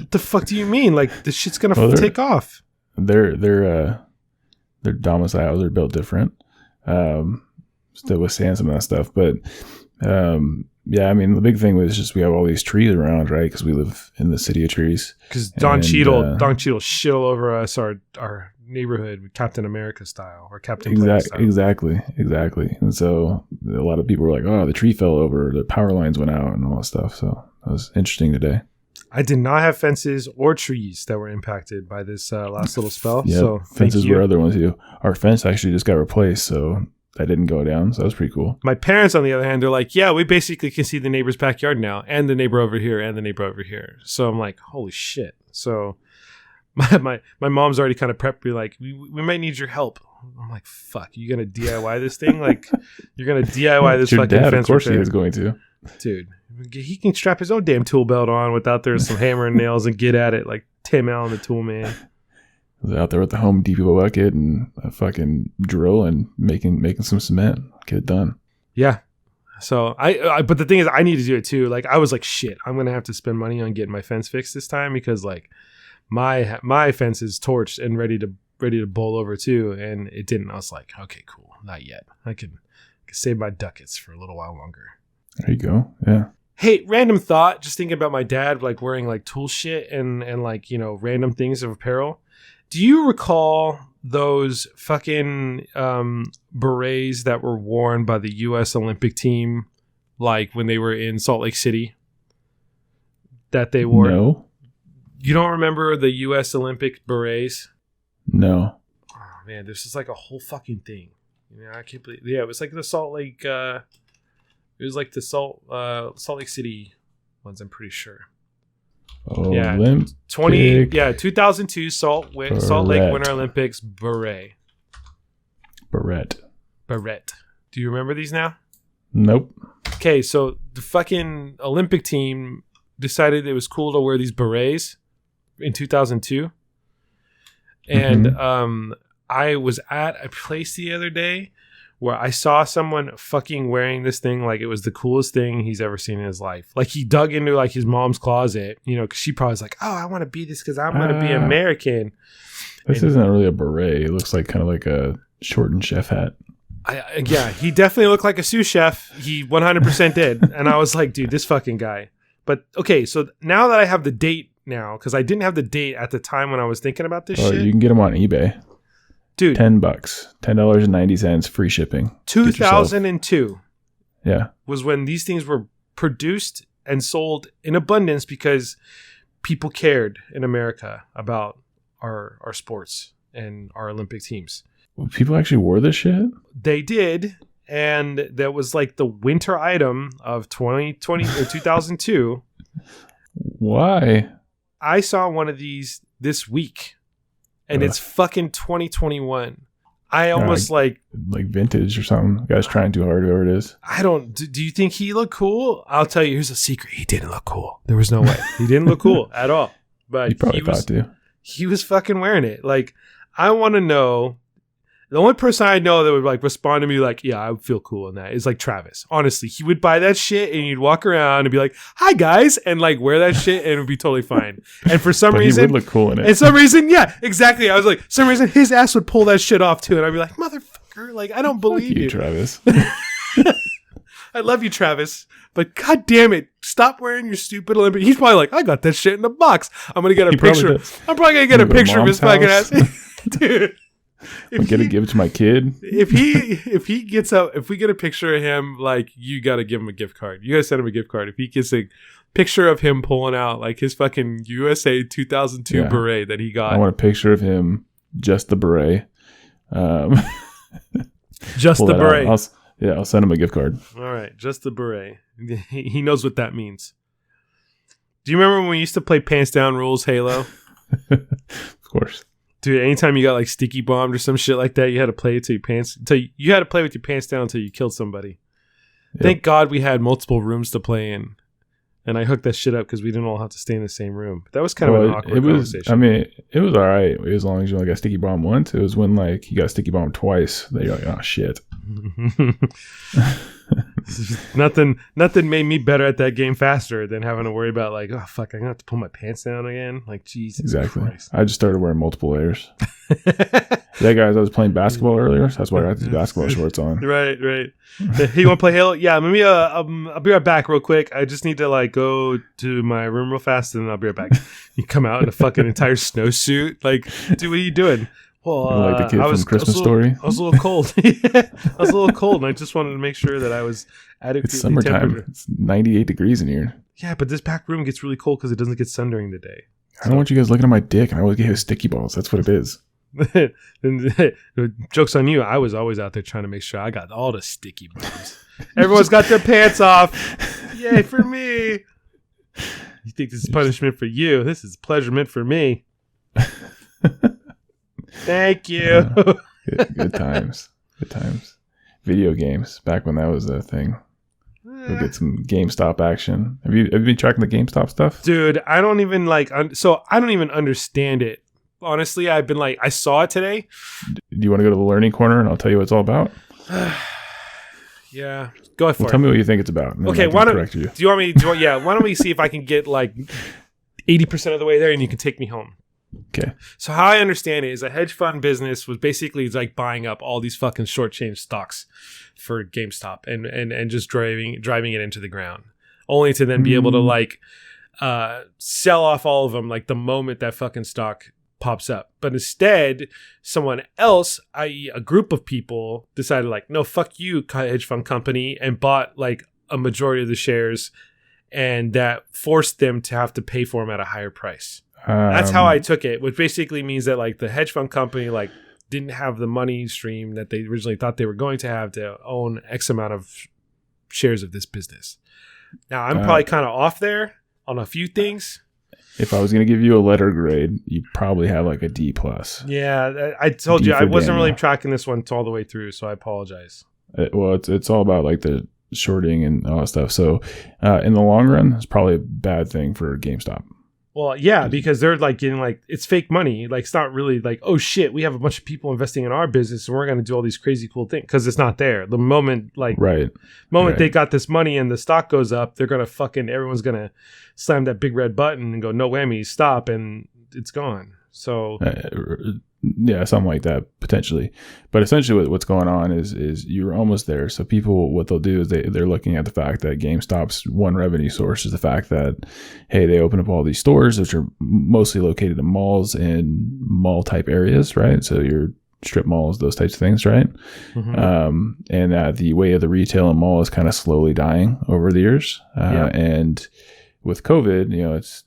the fuck do you mean? This shit's gonna take off. Their domiciles are built different. Still withstand some of that stuff. But I mean, the big thing was just we have all these trees around, right? Because we live in the city of trees. Because Don Cheadle shit all over us, our neighborhood, Captain America style or Captain Planet style. Exactly. And so a lot of people were like, oh, the tree fell over, the power lines went out and all that stuff. So that was interesting today. I did not have fences or trees that were impacted by this last little spell. Yeah, so fences were other ones too. Our fence actually just got replaced, so that didn't go down. So that was pretty cool. My parents, on the other hand, they're like, yeah, we basically can see the neighbor's backyard now, and the neighbor over here, and the neighbor over here. So I'm like, holy shit. So my mom's already kind of prepped me like, we might need your help. I'm like, fuck, you gonna DIY this thing? You're gonna DIY this fucking dad, fence? Of course he is going to. Dude, he can strap his own damn tool belt on without there's some hammer and nails and get at it like Tim Allen the Tool Man. I was out there with the Home Depot bucket and a fucking drill and making some cement. Get it done. Yeah. So but the thing is, I need to do it too. I was like, shit, I'm gonna have to spend money on getting my fence fixed this time because my fence is torched and ready to bowl over too, and it didn't. I was like, okay, cool, not yet. I can save my ducats for a little while longer. There you go. Yeah. Hey, random thought. Just thinking about my dad, wearing tool shit and random things of apparel. Do you recall those fucking berets that were worn by the U.S. Olympic team, when they were in Salt Lake City? That they wore. No. You don't remember the U.S. Olympic berets? No. Oh man, this is a whole fucking thing. I can't believe. Yeah, it was the Salt Lake. It was the Salt Lake City ones, I'm pretty sure. Olympic 2002 Salt Lake Winter Olympics beret. Do you remember these now? Nope. Okay, so the fucking Olympic team decided it was cool to wear these berets in 2002. And I was at a place the other day where I saw someone fucking wearing this thing like it was the coolest thing he's ever seen in his life. He dug into his mom's closet, because she probably was like, oh, I want to be this because I'm going to be American. This isn't really a beret. It looks kind of like a shortened chef hat. Yeah, he definitely looked like a sous chef. He 100% did. And I was like, dude, this fucking guy. But okay, so now that I have the date now, because I didn't have the date at the time when I was thinking about this shit. You can get them on eBay. Dude. $10. $10.90 free shipping. 2002. Yeah. Was when these things were produced and sold in abundance because people cared in America about our sports and our Olympic teams. People actually wore this shit? They did. And that was like the winter item of 2020 or 2002. Why? I saw one of these this week, and it's fucking 2021. I almost like vintage or something. The guy's trying too hard, whoever it is. I don't. Do you think he looked cool? I'll tell you. Here's a secret. He didn't look cool. There was no way. He didn't look cool at all. But he probably thought to. He was fucking wearing it. Like, I want to know. The only person I know that would like respond to me like, yeah, I would feel cool in that is like Travis. Honestly, he would buy that shit and you'd walk around and be like, hi guys, and like wear that shit and it would be totally fine. And for some reason, he would look cool in it. And some reason, yeah, exactly. I was like, some reason his ass would pull that shit off too. And I'd be like, motherfucker, like, I don't believe you, Travis. I love you, Travis. But god damn it, stop wearing your stupid Olympic. He's probably like, I got that shit in a box. I'm going to get a picture. I'm probably going to get a picture of his fucking ass. Dude. I'm gonna give it to my kid. If we get a picture of him, like, you gotta give him a gift card. You gotta send him a gift card. If he gets a picture of him pulling out like his fucking USA 2002 beret that he got. I want a picture of him, just the beret. Just the beret. I'll send him a gift card. All right, just the beret. He knows what that means. Do you remember when we used to play Pants Down Rules Halo? Of course. Dude, anytime you got like sticky bombed or some shit like that, you had to play it you had to play with your pants down until you killed somebody. Yep. Thank God we had multiple rooms to play in. And I hooked that shit up because we didn't all have to stay in the same room. But that was kind of an awkward conversation. I mean, it was all right as long as you only got sticky bomb once. It was when like you got sticky bomb twice that you're like, oh shit. Nothing made me better at that game faster than having to worry about like, oh fuck, I'm gonna have to pull my pants down again. Like, Jesus exactly. Christ. I just started wearing multiple layers. Yeah, guys, I was playing basketball earlier, so that's why I got these basketball shorts on. Right. Hey, you want to play Halo? Yeah, let me. I'll be right back real quick. I just need to like go to my room real fast, and then I'll be right back. You come out in a fucking entire snowsuit. Like, dude, what are you doing? Well, like the kid from Christmas Story. I was a little cold. I was a little cold, and I just wanted to make sure that I was adequately It's summertime. It's 98 degrees in here. Yeah, but this back room gets really cold because it doesn't get sun during the day. I don't want you guys looking at my dick, and I always get his sticky balls. That's what it is. Joke's on you. I was always out there trying to make sure I got all the sticky balls. Everyone's got their pants off. Yay for me. You think this is punishment for you? This is pleasurement for me. Thank you. Good times. Good times. Video games, back when that was a thing. We'll get some GameStop action. Have you been tracking the GameStop stuff? Dude, I don't even I don't even understand it. Honestly, I've been like, I saw it today. Do you want to go to the learning corner and I'll tell you what it's all about? Yeah, go for it. Tell me what you think it's about. Okay, why don't we see if I can get like 80% of the way there and you can take me home. Okay. So how I understand it is a hedge fund business was basically like buying up all these fucking short-change stocks for GameStop and just driving it into the ground, only to then be able to like sell off all of them like the moment that fucking stock pops up. But instead, someone else, i.e. a group of people, decided like, no, fuck you, hedge fund company, and bought like a majority of the shares, and that forced them to have to pay for them at a higher price. That's how I took it, which basically means that like the hedge fund company like didn't have the money stream that they originally thought they were going to have to own X amount of shares of this business. Now, I'm probably kind of off there on a few things. If I was going to give you a letter grade, you probably have like a D+. Yeah, I told you I wasn't really tracking this one all the way through, so I apologize. Well, it's all about like the shorting and all that stuff. So in the long run, it's probably a bad thing for GameStop. Well, yeah, because they're like getting like, it's fake money. Like, it's not really like, oh shit, we have a bunch of people investing in our business and we're going to do all these crazy cool things, because it's not there. The moment they got this money and the stock goes up, they're going to everyone's going to slam that big red button and go, no whammy, stop, and it's gone. So yeah, something like that potentially. But essentially what's going on is you're almost there. So people, what they'll do is they're looking at the fact that GameStop's one revenue source is the fact that, hey, they open up all these stores, which are mostly located in malls and mall type areas, right? So your strip malls, those types of things, right? Mhm. And that the way of the retail and mall is kind of slowly dying over the years. And with COVID,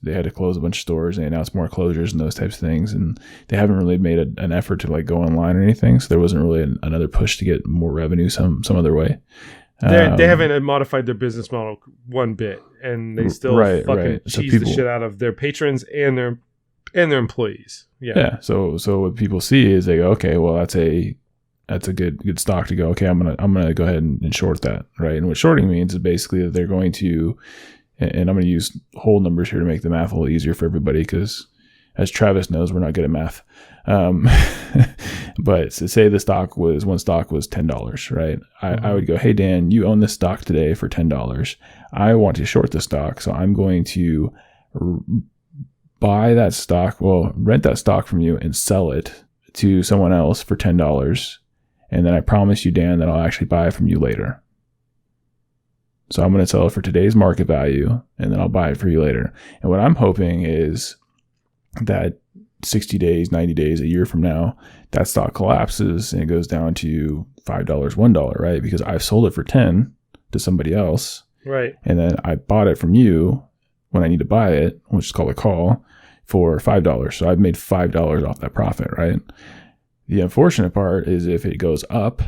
they had to close a bunch of stores and they announced more closures and those types of things. And they haven't really made an effort to like go online or anything. So there wasn't really another push to get more revenue some other way. They haven't modified their business model one bit, and they still fucking cheese the shit out of their patrons and their employees. Yeah. So what people see is they go, okay, well that's a good stock to go. Okay, I'm gonna go ahead and short that, right? And what shorting means is basically that they're going to, and I'm going to use whole numbers here to make the math a little easier for everybody, because as Travis knows, we're not good at math. But to say one stock was $10, right? I would go, hey, Dan, you own this stock today for $10. I want to short the stock. So I'm going to buy that stock, rent that stock from you and sell it to someone else for $10. And then I promise you, Dan, that I'll actually buy it from you later. So I'm going to sell it for today's market value, and then I'll buy it for you later. And what I'm hoping is that 60 days, 90 days, a year from now, that stock collapses and it goes down to $5, $1, right? Because I've sold it for 10 to somebody else. Right. And then I bought it from you when I need to buy it, which is called a call, for $5. So I've made $5 off that profit, right? The unfortunate part is if it goes up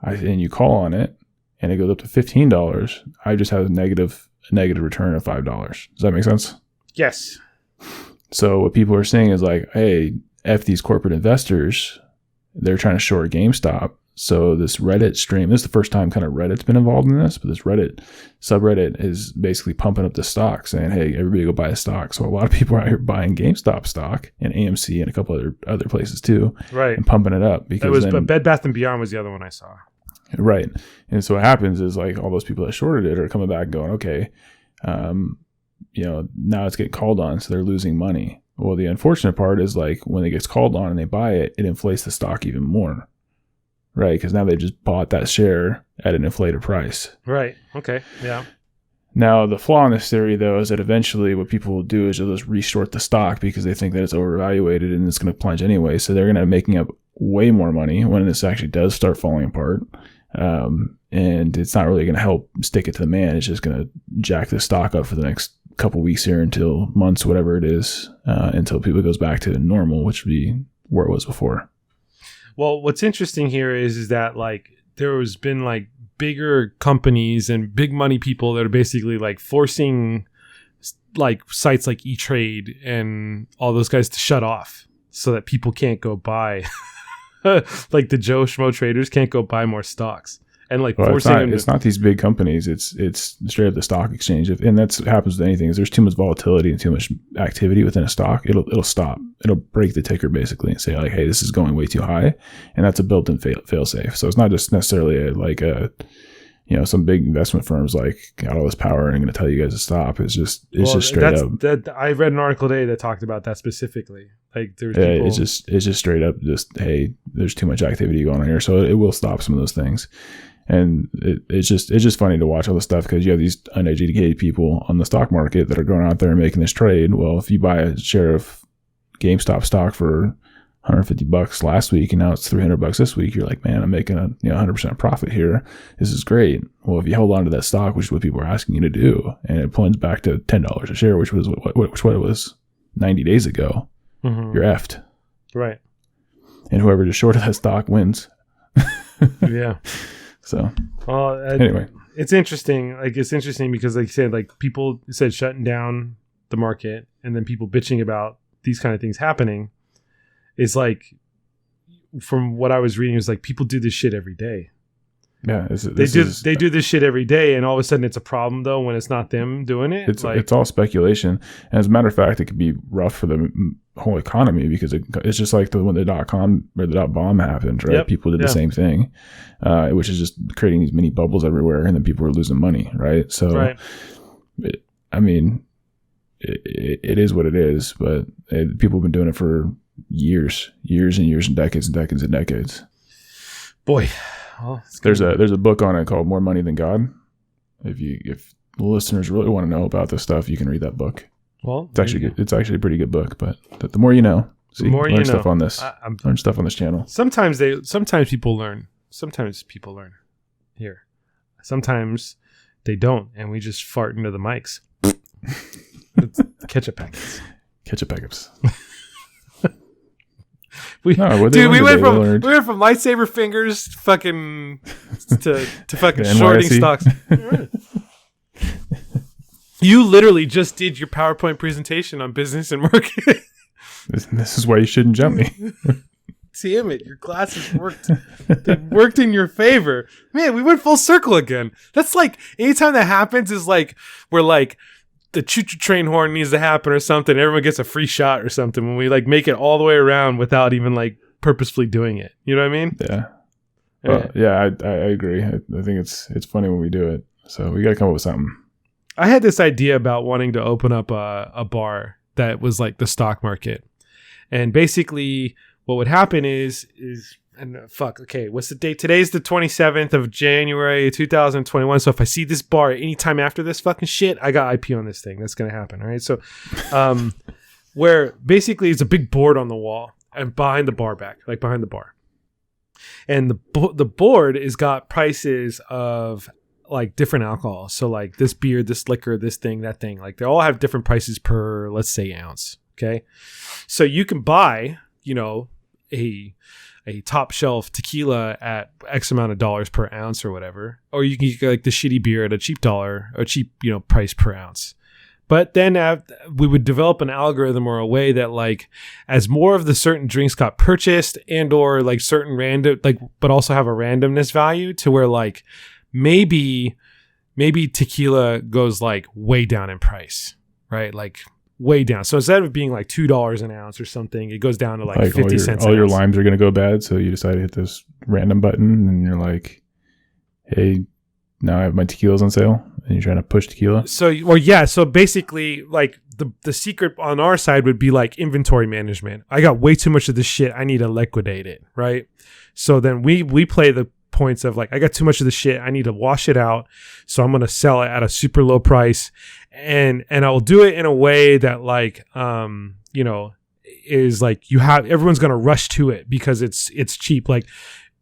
and you call on it, and it goes up to $15, I just have a negative return of $5. Does that make sense? Yes. So what people are saying is like, hey, F these corporate investors, they're trying to short GameStop. So this Reddit stream, this is the first time kind of Reddit's been involved in this, but this Reddit subreddit is basically pumping up the stock saying, hey, everybody go buy a stock. So a lot of people are out here buying GameStop stock and AMC and a couple other places too. Right. And pumping it up. Because Bed Bath & Beyond was the other one I saw. Right. And so what happens is like all those people that shorted it are coming back and going, okay, now it's getting called on, so they're losing money. Well, the unfortunate part is like when it gets called on and they buy it, it inflates the stock even more. Right. Because now they just bought that share at an inflated price. Right. Okay. Yeah. Now, the flaw in this theory, though, is that eventually what people will do is they'll just reshort the stock because they think that it's overvaluated and it's going to plunge anyway. So they're going to be making up way more money when this actually does start falling apart. And it's not really going to help stick it to the man. It's just going to jack the stock up for the next couple weeks here until months, whatever it is, until people goes back to normal, which would be where it was before. Well, what's interesting here is that like there has been like bigger companies and big money people that are basically like forcing like sites like E-Trade and all those guys to shut off so that people can't go buy like the Joe Schmo traders can't go buy more stocks. And like forcing it's not these big companies. It's straight up the stock exchange. And that's what happens with anything. Is there's too much volatility and too much activity within a stock, it'll stop. It'll break the ticker basically and say like, hey, this is going way too high, and that's a built-in fail safe. So it's not just necessarily some big investment firms like got all this power and going to tell you guys to stop. It's just straight up. I read an article today that talked about that specifically. Like there's people. It's just straight up. Just hey, there's too much activity going on here, so it will stop some of those things. And it's just funny to watch all this stuff because you have these uneducated people on the stock market that are going out there and making this trade. Well, if you buy a share of GameStop stock for $150 last week and now it's $300 this week, you're like, man, I'm making a 100% profit here. This is great. Well, if you hold on to that stock, which is what people are asking you to do, and it plunges back to $10 a share, which was what it was 90 days ago, you're effed. Right. And whoever just shorted that stock wins. Yeah. So anyway, it's interesting. Like it's interesting because, like you said, like people said shutting down the market, and then people bitching about these kind of things happening. It's like, from what I was reading, it's like people do this shit every day. Yeah, they do this shit every day, and all of a sudden it's a problem though when it's not them doing it. It's all speculation, and as a matter of fact, it could be rough for the whole economy because it's just like when the .com or the .bomb happened, right? Yep. People did the same thing, which is just creating these mini bubbles everywhere, and then people were losing money, right? So, right. it is what it is. But people have been doing it for years and years and decades and decades and decades. Boy, well, there's a book on it called More Money Than God. If the listeners really want to know about this stuff, you can read that book. Well, it's actually a pretty good book. But the more you know, learn stuff on this. Learn stuff on this channel. Sometimes people learn. Sometimes people learn here. Sometimes they don't, and we just fart into the mics. It's ketchup packets. Ketchup packets. we went from lightsaber fingers fucking to fucking shorting stocks. You literally just did your PowerPoint presentation on business and marketing. This is why you shouldn't jump me. Damn it, your glasses worked. They worked in your favor. Man, we went full circle again. That's like, anytime that happens is like, we're like, the choo-choo train horn needs to happen or something. Everyone gets a free shot or something when we like make it all the way around without even like purposefully doing it. You know what I mean? Yeah. Well, yeah, I agree. I think it's funny when we do it. So we got to come up with something. I had this idea about wanting to open up a bar that was like the stock market. And basically what would happen is what's the date? Today's the 27th of January 2021. So if I see this bar anytime after this fucking shit, I got IP on this thing. That's going to happen. All right. So where basically it's a big board on the wall and behind the bar behind the bar. And the board has got prices of like different alcohol. So like this beer, this liquor, this thing, that thing, like they all have different prices per, let's say, ounce. Okay. So you can buy, a top shelf tequila at X amount of dollars per ounce or whatever, or you can get like the shitty beer at a cheap price per ounce. But then we would develop an algorithm or a way that like, as more of the certain drinks got purchased and or like certain random, like, but also have a randomness value to where like maybe tequila goes like way down in price, right? Like way down. So instead of being like $2 an ounce or something, it goes down to like 50 cents. All your limes are going to go bad. So you decide to hit this random button and you're like, hey, now I have my tequilas on sale, and you're trying to push tequila. So basically like the secret on our side would be like inventory management. I got way too much of this shit. I need to liquidate it. Right. So then we play the points of like, I got too much of the shit. I need to wash it out. So I'm going to sell it at a super low price. And I will do it in a way that like, is like everyone's going to rush to it because it's cheap. Like,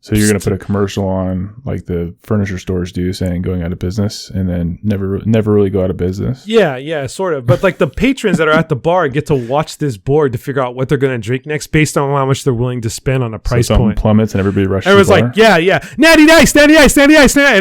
so you're going to put a commercial on like the furniture stores do saying going out of business and then never really go out of business. Yeah, sort of. But like the patrons that are at the bar get to watch this board to figure out what they're going to drink next based on how much they're willing to spend on a price point. So something plummets and everybody rushes. Everyone's like, yeah, natty ice. And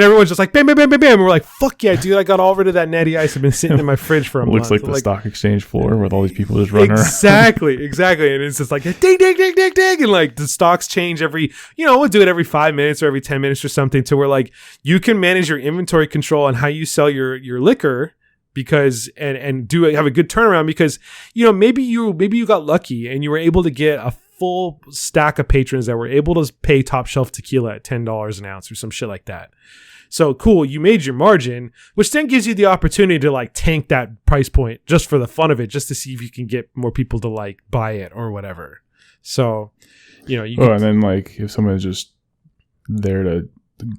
everyone's just like, bam. And we're like, fuck yeah, dude. I got all rid of that natty ice. I've been sitting in my fridge for a month. Looks like the stock exchange floor with all these people just running around. Exactly. And it's just like, ding. And like the stocks change every, we'll do it every 5 minutes or every 10 minutes or something to where like you can manage your inventory control on how you sell your liquor because and have a good turnaround because maybe you got lucky and you were able to get a full stack of patrons that were able to pay top shelf tequila at $10 an ounce or some shit like that. So cool, you made your margin, which then gives you the opportunity to like tank that price point just for the fun of it, just to see if you can get more people to like buy it or whatever. So and then like if someone's just there to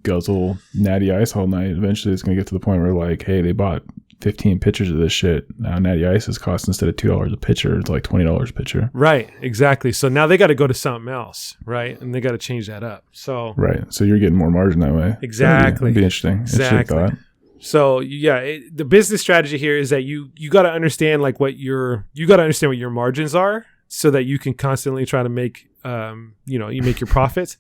guzzle natty ice all night, eventually it's going to get to the point where like, hey, they bought 15 pitchers of this shit. Now natty ice is cost instead of $2 a pitcher, it's like $20 a pitcher. Right, exactly. So now they got to go to something else, right? And they got to change that up. So so you're getting more margin that way. Exactly. That'd be interesting. Exactly. So the business strategy here is that you got to understand like what your margins are so that you can constantly try to make you make your profits.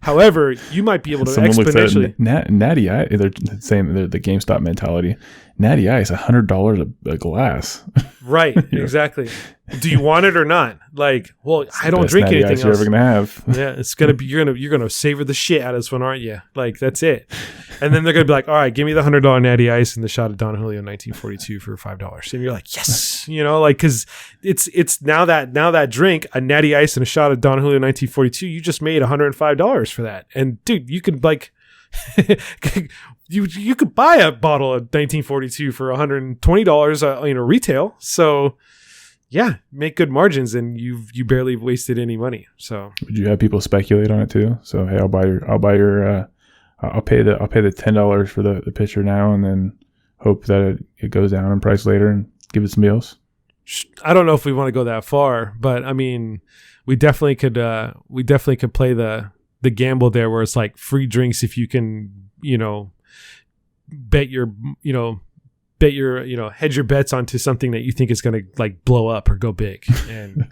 However, you might be able to exponentially. Natty Ice, they're saying the GameStop mentality. Natty Ice, $100 a glass. Right, exactly. Do you want it or not? Like, well, I don't drink anything else. You're ever gonna have. Yeah, it's gonna be you're gonna savor the shit out of this one, aren't you? Like, that's it. And then they're gonna be like, all right, give me the $100 Natty Ice and the shot of Don Julio 1942 for $5. And you're like, yes, like because it's now that drink, a Natty Ice and a shot of Don Julio 1942, you just made $105 for that. And dude, you could like you could buy a bottle of 1942 for $120 retail. So yeah, make good margins, and you barely wasted any money. So would you have people speculate on it too? So hey, I'll pay the $10 for the pitcher now, and then hope that it goes down in price later, and give it some meals. I don't know if we want to go that far, but I mean, we definitely could play the gamble there, where it's like free drinks if you can, hedge your bets onto something that you think is going to like blow up or go big. And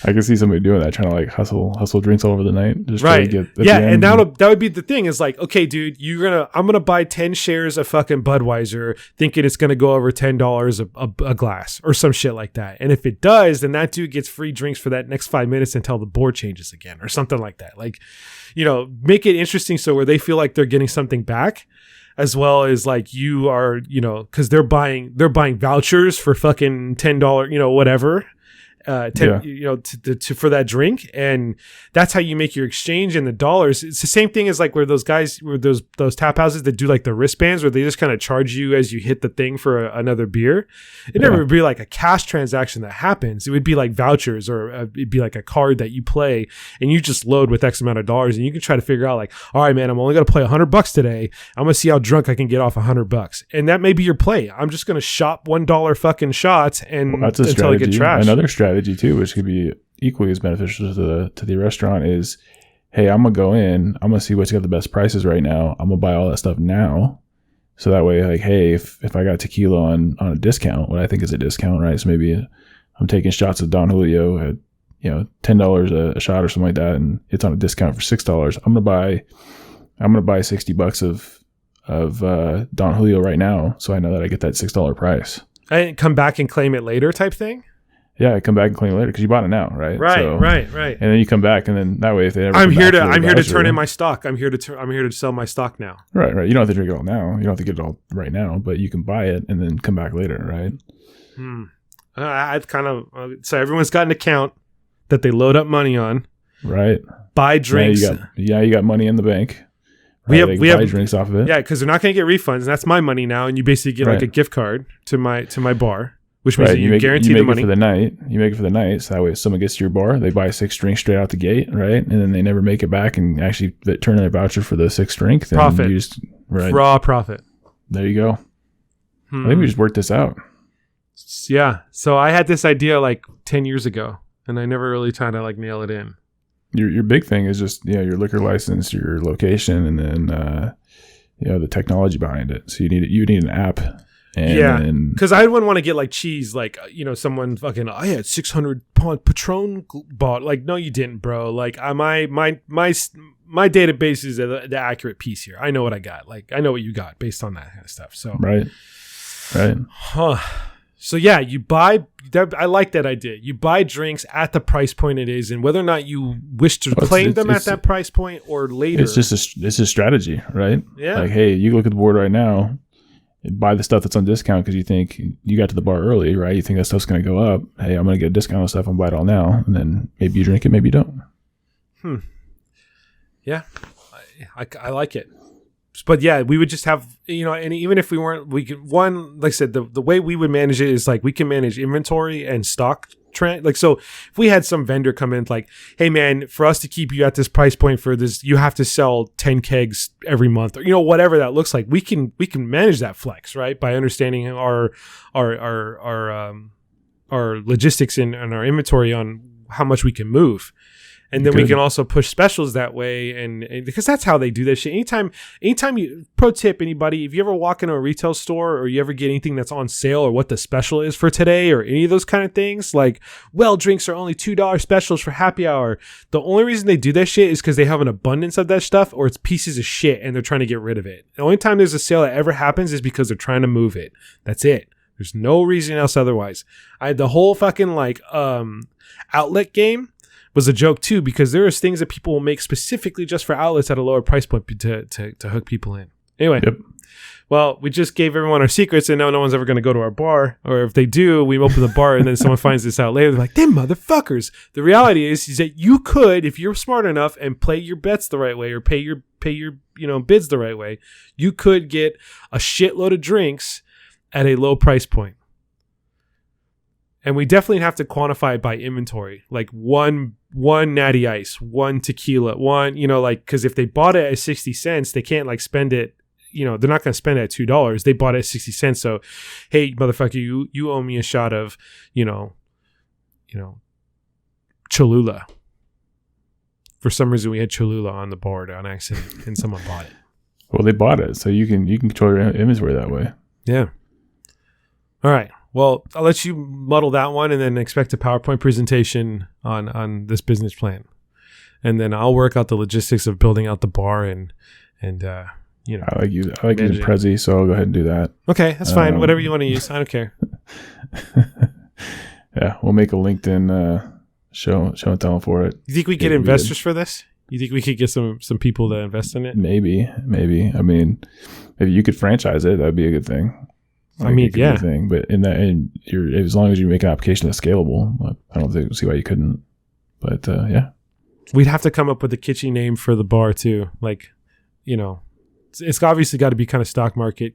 I can see somebody doing that, trying to like hustle drinks all over the night. Just right. And that would be the thing, is like, okay, dude, I'm going to buy 10 shares of fucking Budweiser thinking it's going to go over $10 a glass or some shit like that. And if it does, then that dude gets free drinks for that next 5 minutes until the board changes again or something like that. Like, make it interesting so where they feel like they're getting something back, as well as like you are, because they're buying vouchers for fucking $10, whatever, for that drink, and that's how you make your exchange in the dollars. It's the same thing as like where those tap houses that do like the wristbands, where they just kind of charge you as you hit the thing for another beer. It never would be like a cash transaction that happens. It would be like vouchers, or it'd be like a card that you play and you just load with X amount of dollars, and you can try to figure out like, all right, man, I'm only going to play $100 today. I'm going to see how drunk I can get off $100. And that may be your play. I'm just going to shop $1 fucking shots and that's a until strategy. I get trashed. Another strategy too, which could be equally as beneficial to the restaurant, is, hey, I'm gonna go in, I'm gonna see what's got the best prices right now, I'm gonna buy all that stuff now, so that way, like, hey, if I got tequila on a discount, what I think is a discount, right? So maybe I'm taking shots of Don Julio at $10 a shot or something like that, and it's on a discount for $6. I'm gonna buy $60 of Don Julio right now, so I know that I get that $6 price. And come back and claim it later, type thing. Yeah, I come back and claim it later because you bought it now, right? Right. And then you come back, and then that way, if they ever, I'm here to turn in my stock. I'm here to sell my stock now. Right. You don't have to drink it all now. You don't have to get it all right now, but you can buy it and then come back later, right? I'd kind of so everyone's got an account that they load up money on, right? Buy drinks. You got money in the bank. Right? We have drinks off of it. Yeah, because they're not going to get refunds, and that's my money now. And you basically get like a gift card to my bar. Which means that you guarantee the money. You make it for the night. So that way, if someone gets to your bar, they buy 6 drinks straight out the gate, right? And then they never make it back and actually turn in their voucher for the 6th drink. Profit. Raw profit. There you go. I think we just worked this out. Yeah. So I had this idea like 10 years ago, and I never really tried to like nail it in. Your big thing is just your liquor license, your location, and then the technology behind it. So you need an app. Because I wouldn't want to get like cheese, like someone fucking, I had 600-pound Patron bought. Like, no, you didn't, bro. Like, my database is the accurate piece here. I know what I got. Like, I know what you got based on that kind of stuff. So right. So yeah, you buy. I like that idea. You buy drinks at the price point it is, and whether or not you wish to claim them at that price point or later, it's a strategy, right? Yeah. Like, hey, you look at the board right now. Buy the stuff that's on discount because you think you got to the bar early, right? You think that stuff's going to go up. Hey, I'm going to get a discount on stuff. I'm going to buy it all now. And then maybe you drink it, maybe you don't. Yeah. I like it. But yeah, we would just have, and even if we weren't, we could, like I said, the way we would manage it is like we can manage inventory and stock trend. Like, so if we had some vendor come in like, hey man, for us to keep you at this price point for this, you have to sell 10 kegs every month, or whatever that looks like. We can manage that flex, right? By understanding our logistics and our inventory on how much we can move. And then we can also push specials that way, and because that's how they do that shit. Anytime you, pro tip, anybody, if you ever walk into a retail store or you ever get anything that's on sale or what the special is for today or any of those kind of things, like, well, drinks are only $2 specials for happy hour. The only reason they do that shit is because they have an abundance of that stuff, or it's pieces of shit and they're trying to get rid of it. The only time there's a sale that ever happens is because they're trying to move it. That's it. There's no reason else otherwise. The whole fucking like outlet game was a joke too, because there is things that people will make specifically just for outlets at a lower price point to hook people in. Anyway, well, we just gave everyone our secrets and now no one's ever going to go to our bar. Or if they do, we open the bar and then someone finds this out later. They're like, them motherfuckers. The reality is that you could, if you're smart enough and play your bets the right way or pay your bids the right way, you could get a shitload of drinks at a low price point. And we definitely have to quantify it by inventory, like one natty ice, one tequila, one, like, because if they bought it at 60 cents, they can't like spend it, they're not going to spend it at $2. They bought it at 60 cents. So, hey, motherfucker, you owe me a shot of, Cholula. For some reason, we had Cholula on the board on accident and someone bought it. Well, they bought it. So you can control your inventory that way. Yeah. All right. Well, I'll let you muddle that one and then expect a PowerPoint presentation on this business plan. And then I'll work out the logistics of building out the bar and I like using Prezi, so I'll go ahead and do that. Okay, that's fine. Whatever you want to use. I don't care. Yeah, we'll make a LinkedIn show and tell for it. You think we get investors for this? You think we could get some people to invest in it? Maybe. I mean, maybe you could franchise it. That'd be a good thing. I mean, yeah. Thing, but as long as you make an application that's scalable, I don't see why you couldn't. But yeah, we'd have to come up with a kitschy name for the bar too. Like, it's obviously got to be kind of stock market.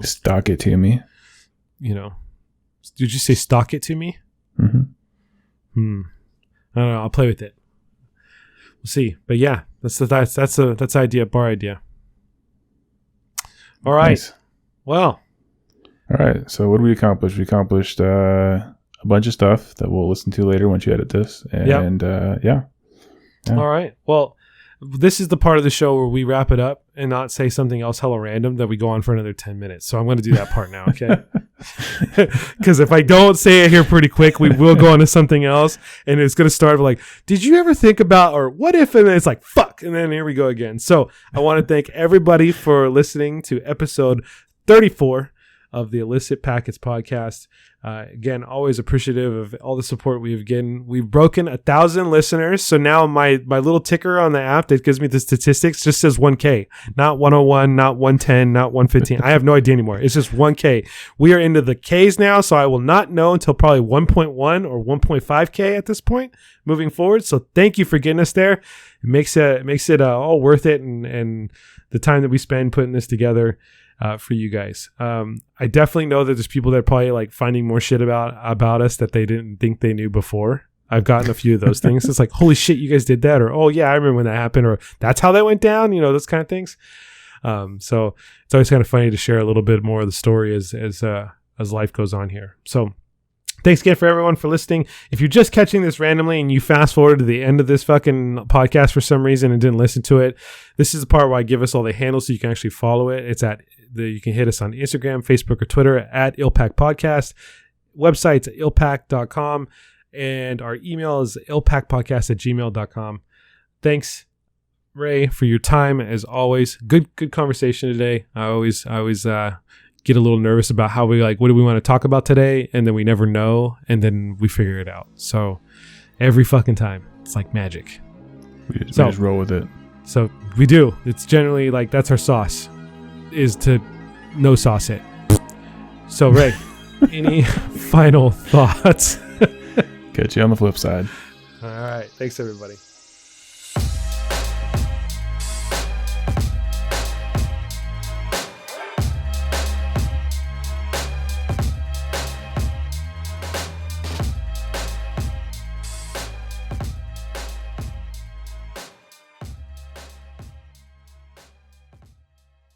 Stock it to me. Did you say stock it to me? Mm-hmm. I don't know. I'll play with it. We'll see. But yeah, that's idea. Bar idea. All right. Nice. Well. All right. So what did we accomplish? We accomplished a bunch of stuff that we'll listen to later once you edit this. And yeah. All right. Well, this is the part of the show where we wrap it up and not say something else hella random that we go on for another 10 minutes. So I'm going to do that part now, okay? Because if I don't say it here pretty quick, we will go on to something else. And it's going to start with like, did you ever think about, or what if, and then it's like, fuck. And then here we go again. So I want to thank everybody for listening to episode 34 of the Illicit Packets podcast. Again, always appreciative of all the support we've gotten. We've broken 1,000 listeners. So now my little ticker on the app that gives me the statistics just says 1K, not 101, not 110, not 115. I have no idea anymore. It's just 1K. We are into the Ks now, so I will not know until probably 1.1 or 1.5K at this point moving forward. So thank you for getting us there. It makes it all worth it, and the time that we spend putting this together for you guys. I definitely know that there's people that are probably like finding more shit about us that they didn't think they knew before. I've gotten a few of those things. It's like, holy shit, you guys did that, or oh yeah, I remember when that happened, or that's how that went down. Those kind of things. So it's always kind of funny to share a little bit more of the story as life goes on here. So thanks again for everyone for listening. If you're just catching this randomly and you fast forward to the end of this fucking podcast for some reason and didn't listen to it, this is the part where I give us all the handles so you can actually follow it. It's you can hit us on Instagram, Facebook, or Twitter at ILPAC Podcast. Website's ilpac.com, and our email is ilpacpodcast@gmail.com. Thanks, Ray, for your time as always. Good conversation today. I always get a little nervous about how what do we want to talk about today, and then we never know, and then we figure it out. So every fucking time, it's like magic. We just roll with it. So we do. It's generally like that's our sauce, is to no sauce it. So Ray, any final thoughts? Catch you on the flip side. All right. Thanks everybody.